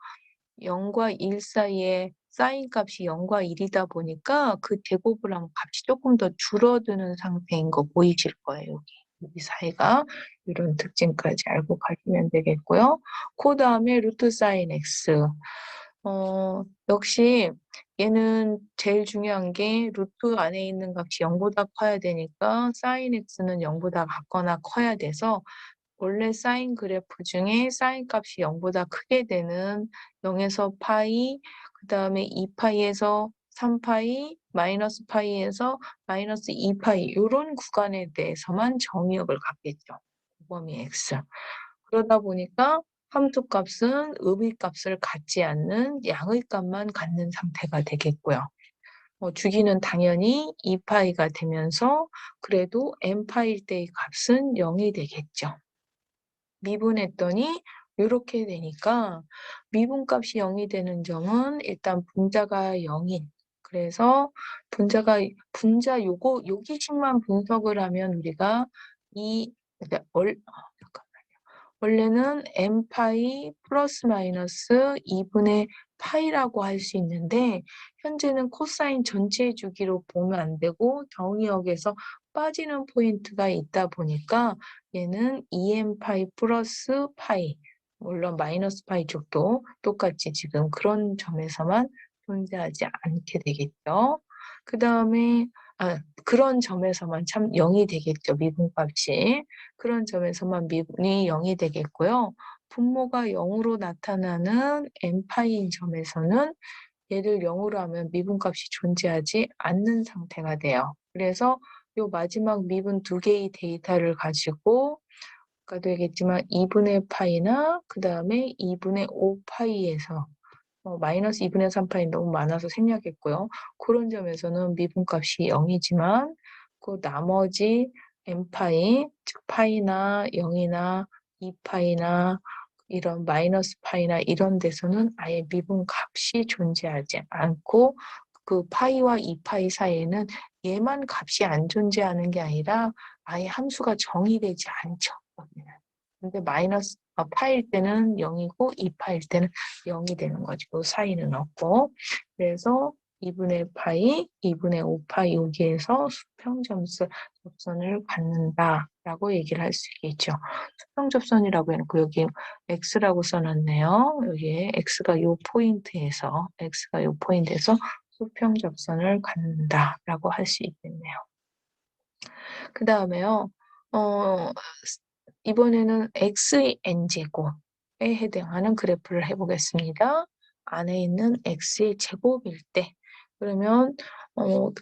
0과 1 사이에 사인 값이 0과 1이다 보니까 그 제곱을 하면 값이 조금 더 줄어드는 상태인 거 보이실 거예요. 여기 사이가 이런 특징까지 알고 가시면 되겠고요. 그 다음에 루트 사인 x. 역시 얘는 제일 중요한 게 루트 안에 있는 값이 0보다 커야 되니까 사인 x는 0보다 같거나 커야 돼서 원래 사인 그래프 중에 사인 값이 0보다 크게 되는 0에서 파이, 그 다음에 2파이에서 3파이, 마이너스 파이에서 마이너스 2파이 이런 구간에 대해서만 정의역을 갖겠죠. 범위 x. 그러다 보니까 함수값은 의미값을 갖지 않는 양의 값만 갖는 상태가 되겠고요. 주기는 당연히 2파이가 되면서 그래도 n파일 때의 값은 0이 되겠죠. 미분했더니 이렇게 되니까 미분값이 0이 되는 점은 일단 분자가 0인 그래서 분자 여기씩만 분석을 하면 우리가 그러니까 원래는 n파이 플러스 마이너스 2분의 파이라고 할 수 있는데 현재는 코사인 전체 주기로 보면 안 되고 정의역에서 빠지는 포인트가 있다 보니까 얘는 2n파이 플러스 파이 물론 마이너스 파이 쪽도 똑같이 지금 그런 점에서만 존재하지 않게 되겠죠. 그 다음에 그런 점에서만 참 0이 되겠죠. 미분값이. 그런 점에서만 미분이 0이 되겠고요. 분모가 0으로 나타나는 n파이인 점에서는 얘를 0으로 하면 미분값이 존재하지 않는 상태가 돼요. 그래서 요 마지막 미분 두 개의 데이터를 가지고 아까도 얘기했지만 2분의 파이나 그 다음에 2분의 5파이에서 마이너스 2분의 3파이 너무 많아서 생략했고요. 그런 점에서는 미분값이 0이지만 그 나머지 n파이, 즉 파이나 0이나 2파이나 이런 마이너스 파이나 이런 데서는 아예 미분값이 존재하지 않고 그 파이와 2파이 사이에는 얘만 값이 안 존재하는 게 아니라 아예 함수가 정의되지 않죠. 근데 마이너스 파일 때는 0이고 2파일 때는 0이 되는 거죠. 그 사이는 없고. 그래서 2분의 파이, 2분의 5파이 여기에서 수평점수 접선을 갖는다라고 얘기를 할 수 있겠죠. 수평접선이라고 해놓고 여기 x라고 써놨네요. 여기에 x가 요 포인트에서 수평 접선을 갖는다라고 할 수 있겠네요. 그다음에요. 어 이번에는 x의 n제곱에 해당하는 그래프를 해 보겠습니다. 안에 있는 x의 제곱일 때 그러면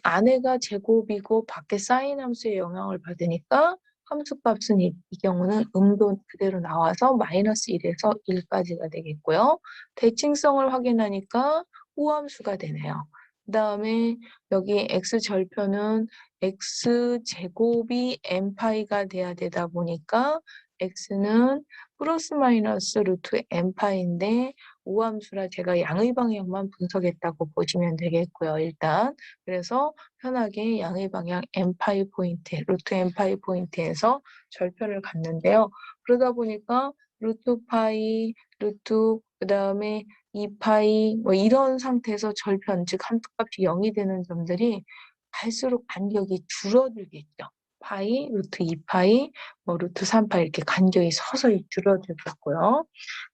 안에가 제곱이고 밖에 사인 함수의 영향을 받으니까 함수값은 이 경우는 음도 그대로 나와서 -1에서 1까지가 되겠고요. 대칭성을 확인하니까 우함수가 되네요. 그다음에 여기 x절편은 x제곱이 n파이가 돼야 되다 보니까 x는 플러스 마이너스 루트 n파인데 우함수라 제가 양의 방향만 분석했다고 보시면 되겠고요. 일단 그래서 편하게 양의 방향 n파이 포인트, 루트 n파이 포인트에서 절편을 갖는데요. 그러다 보니까 루트 파이, 루트 그다음에 2파이 뭐 이런 상태에서 절편 즉 함수값이 0이 되는 점들이 갈수록 간격이 줄어들겠죠. 파이, 루트 2파이, 뭐 루트 3파이 이렇게 간격이 서서히 줄어들겠고요.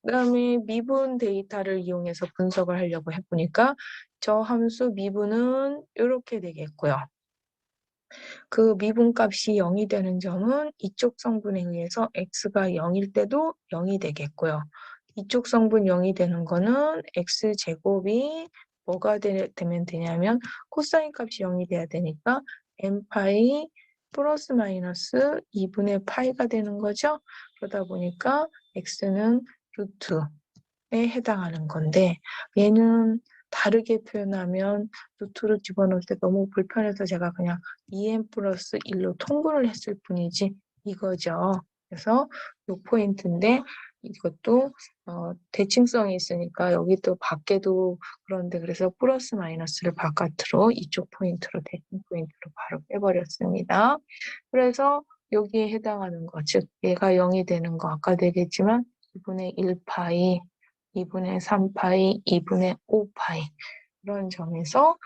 그다음에 미분 데이터를 이용해서 분석을 하려고 해보니까 저 함수 미분은 이렇게 되겠고요. 그 미분값이 0이 되는 점은 이쪽 성분에 의해서 x가 0일 때도 0이 되겠고요. 이쪽 성분 0이 되는 거는 x제곱이 뭐가 되면 되냐면 코사인 값이 0이 돼야 되니까 n파이 플러스 마이너스 2분의 파이가 되는 거죠. 그러다 보니까 x는 루트에 해당하는 건데 얘는 다르게 표현하면 루트를 집어넣을 때 너무 불편해서 제가 그냥 2n 플러스 1로 통분을 했을 뿐이지 이거죠. 그래서 이 포인트인데 이것도 대칭성이 있으니까 여기 또 밖에도 그런데 그래서 플러스 마이너스를 바깥으로 이쪽 포인트로 대칭 포인트로 바로 빼버렸습니다. 그래서 여기에 해당하는 거, 즉 얘가 0이 되는 거 아까 되겠지만 2분의 1파이, 2분의 3파이, 2분의 5파이 이런 점에서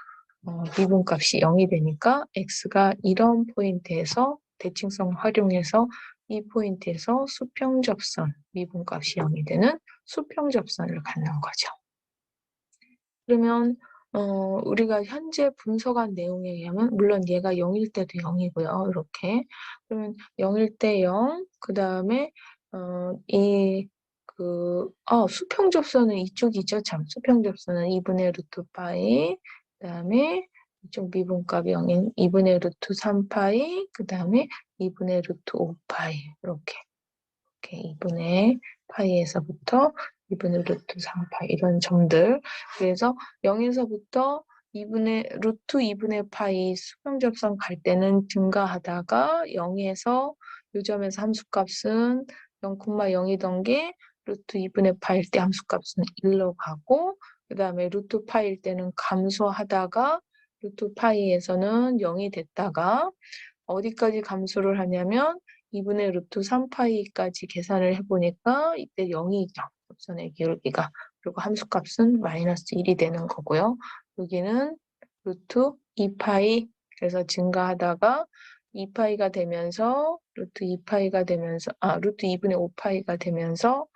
미분값이 0이 되니까 x가 이런 포인트에서 대칭성 활용해서 이 포인트에서 수평접선, 미분값이 0이 되는 수평접선을 갖는 거죠. 그러면 우리가 현재 분석한 내용에 의하면 물론 얘가 0일 때도 0이고요. 이렇게. 그러면 0일 때 0, 그다음에 수평접선은 이쪽이죠. 참 수평접선은 2분의 루트 파이, 그다음에 이쪽 미분값이 0인 2분의 루트 3파이, 그다음에 2분의 루트 5파이 이렇게 2분의 파이에서부터 2분의 루트 3파이 이런 점들. 그래서 0에서부터 2분의 루트 2분의 파이 수평접선 갈 때는 증가하다가 0에서 요 점에서 함수값은 0,0이던 게 루트 2분의 파일 때 함수값은 1로 가고 그다음에 루트 파일 때는 감소하다가 루트 파이에서는 0이 됐다가 어디까지 감소를 하냐면 2분의 루트 3파이까지 계산을 해보니까 이때 0이죠. 접선의 기울기가. 그리고 함수값은 마이너스 1이 되는 거고요. 여기는 루트 2파이 그래서 증가하다가 2파이가 되면서 루트 2파이가 되면서 루트 2분의 5파이가 되면서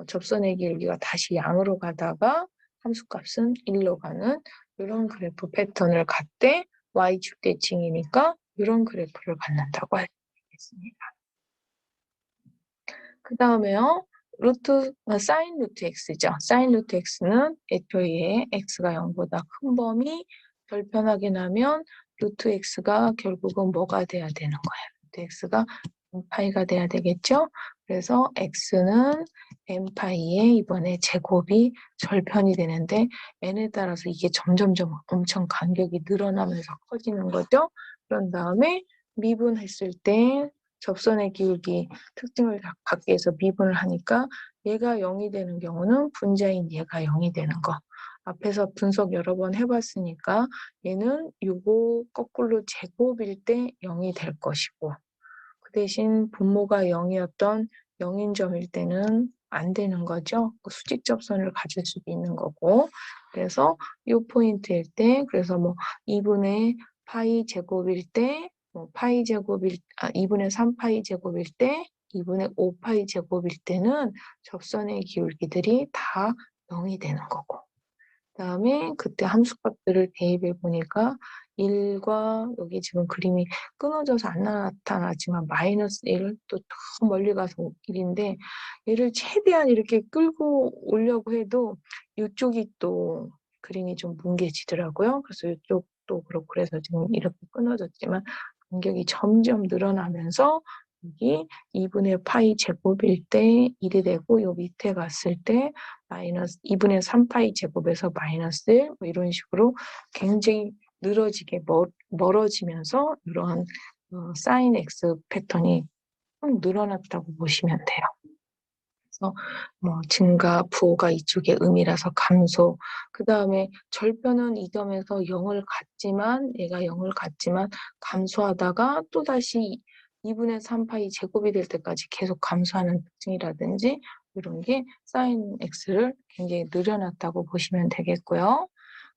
접선의 기울기가 다시 양으로 가다가 함수값은 1로 가는 이런 그래프 패턴을 갖되 y축 대칭이니까 이런 그래프를 갖는다고 할 수 있겠습니다. 그 다음에요. 사인 루트 x죠. 사인 루트 x는 애초에 x가 0보다 큰 범위 절편하게 나면 루트 x가 결국은 뭐가 돼야 되는 거예요. 루트 x가 n파이가 돼야 되겠죠. 그래서 x는 n파이의 이번에 제곱이 절편이 되는데 n에 따라서 이게 점점점 엄청 간격이 늘어나면서 커지는 거죠. 그런 다음에 미분했을 때 접선의 기울기 특징을 갖기 위해서 미분을 하니까 얘가 0이 되는 경우는 분자인 얘가 0이 되는 거. 앞에서 분석 여러 번 해봤으니까 얘는 요거 거꾸로 제곱일 때 0이 될 것이고 그 대신 분모가 0이었던 0인 점일 때는 안 되는 거죠. 수직 접선을 가질 수도 있는 거고 그래서 요 포인트일 때 그래서 뭐 2분의 파이 제곱일 때 파이 제곱일 2분의 3파이 제곱일 때 2분의 5파이 제곱일 때는 접선의 기울기들이 다 0이 되는 거고 그다음에 그때 함수값들을 대입해 보니까 1과 여기 지금 그림이 끊어져서 안 나타나지만 -1 또 더 멀리 가서 1인데 얘를 최대한 이렇게 끌고 오려고 해도 이쪽이 또 그림이 좀 뭉개지더라고요. 그래서 이쪽도 그렇고 그래서 지금 이렇게 끊어졌지만 간격이 점점 늘어나면서 여기 2분의 파이 제곱일 때 1이 되고 요 밑에 갔을 때 마이너스 2분의 3 파이 제곱에서 마이너스 1 뭐 이런 식으로 굉장히 늘어지게 멀어지면서 이러한 사인 X 패턴이 쭉 늘어났다고 보시면 돼요. 그래서 뭐 증가, 부호가 이쪽에 음이라서 감소, 그 다음에 절편은 이 점에서 0을 갖지만 얘가 0을 갖지만 감소하다가 또다시 2분의 3 파이 제곱이 될 때까지 계속 감소하는 특징이라든지 이런 게 사인 X를 굉장히 늘여놨다고 보시면 되겠고요.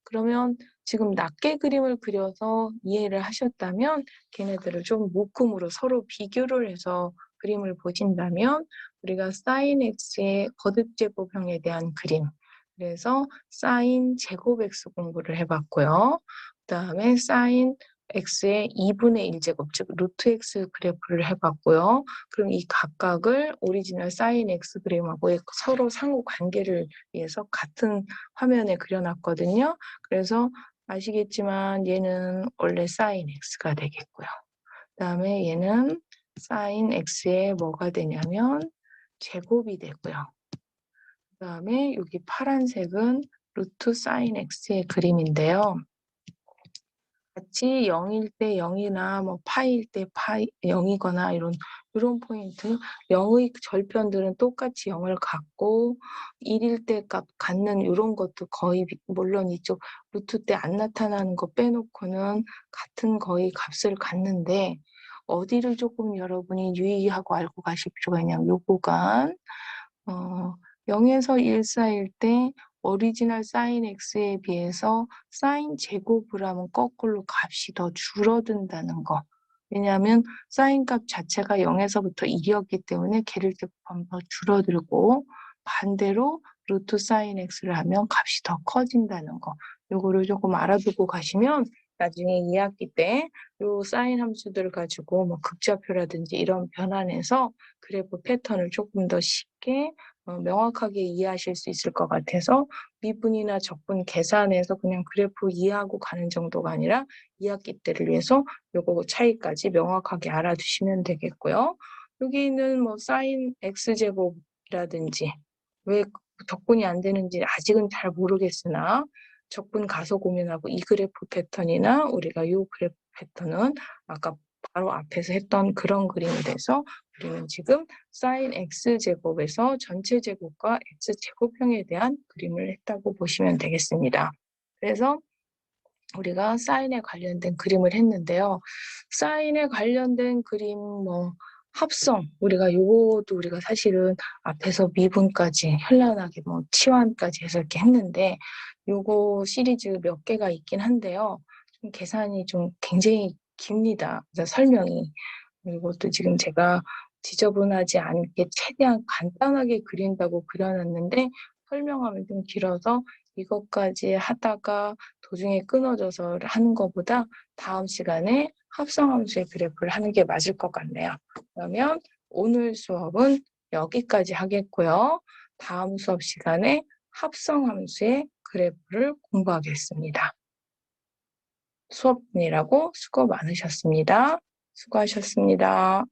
그러면 지금 낱개 그림을 그려서 이해를 하셨다면 걔네들을 좀 묶음으로 서로 비교를 해서 그림을 보신다면 우리가 사인 X의 거듭제곱형에 대한 그림, 그래서 사인 제곱 X 공부를 해봤고요. 그다음에 사인 X의 2분의 1제곱, 즉 루트 X 그래프를 해봤고요. 그럼 이 각각을 오리지널 사인 X 그림하고 서로 상호 관계를 위해서 같은 화면에 그려놨거든요. 그래서 아시겠지만 얘는 원래 사인 X가 되겠고요. 그다음에 얘는 사인 X에 뭐가 되냐면 제곱이 되고요. 그다음에 여기 파란색은 루트 사인 X의 그림인데요. 같이 0일 때 0이나 뭐 파일 때 파이 0이거나 이런 포인트, 0의 절편들은 똑같이 0을 갖고 1일 때 값 갖는 이런 것도 거의 물론 이쪽 루트 때 안 나타나는 거 빼놓고는 같은 거의 값을 갖는데 어디를 조금 여러분이 유의하고 알고 가실 필요가 있냐면 요 구간 0에서 1 사이일 때 오리지널 사인 X에 비해서 사인 제곱을 하면 거꾸로 값이 더 줄어든다는 거. 왜냐하면 사인 값 자체가 0에서부터 1이었기 때문에 걔를 곱하면 더 줄어들고 반대로 루트 사인 X를 하면 값이 더 커진다는 거. 요거를 조금 알아두고 가시면 나중에 2학기 때 요 사인 함수들을 가지고 뭐 극좌표라든지 이런 변환해서 그래프 패턴을 조금 더 쉽게 명확하게 이해하실 수 있을 것 같아서 미분이나 적분 계산해서 그냥 그래프 이해하고 가는 정도가 아니라 2학기 때를 위해서 요거 차이까지 명확하게 알아두시면 되겠고요. 여기 있는 뭐 사인 X제곱이라든지 왜 적분이 안 되는지 아직은 잘 모르겠으나 적분 가서 고민하고 이 그래프 패턴이나 우리가 요 그래프 패턴은 아까 바로 앞에서 했던 그런 그림이 돼서 우리는 지금 사인 X제곱에서 전체 제곱과 X제곱형에 대한 그림을 했다고 보시면 되겠습니다. 그래서 우리가 사인에 관련된 그림을 했는데요. 사인에 관련된 그림 뭐 합성 우리가 요것도 우리가 사실은 앞에서 미분까지 현란하게 뭐 치환까지 해서 이렇게 했는데 요거 시리즈 몇 개가 있긴 한데요. 좀 계산이 좀 굉장히 깁니다. 그래서 설명이 이것도 지금 제가 지저분하지 않게 최대한 간단하게 그린다고 그려놨는데 설명하면 좀 길어서 이것까지 하다가 도중에 끊어져서 하는 것보다 다음 시간에 합성함수의 그래프를 하는 게 맞을 것 같네요. 그러면 오늘 수업은 여기까지 하겠고요. 다음 수업 시간에 합성함수의 그래프를 공부하겠습니다. 수업 중이라고 수고 많으셨습니다. 수고하셨습니다.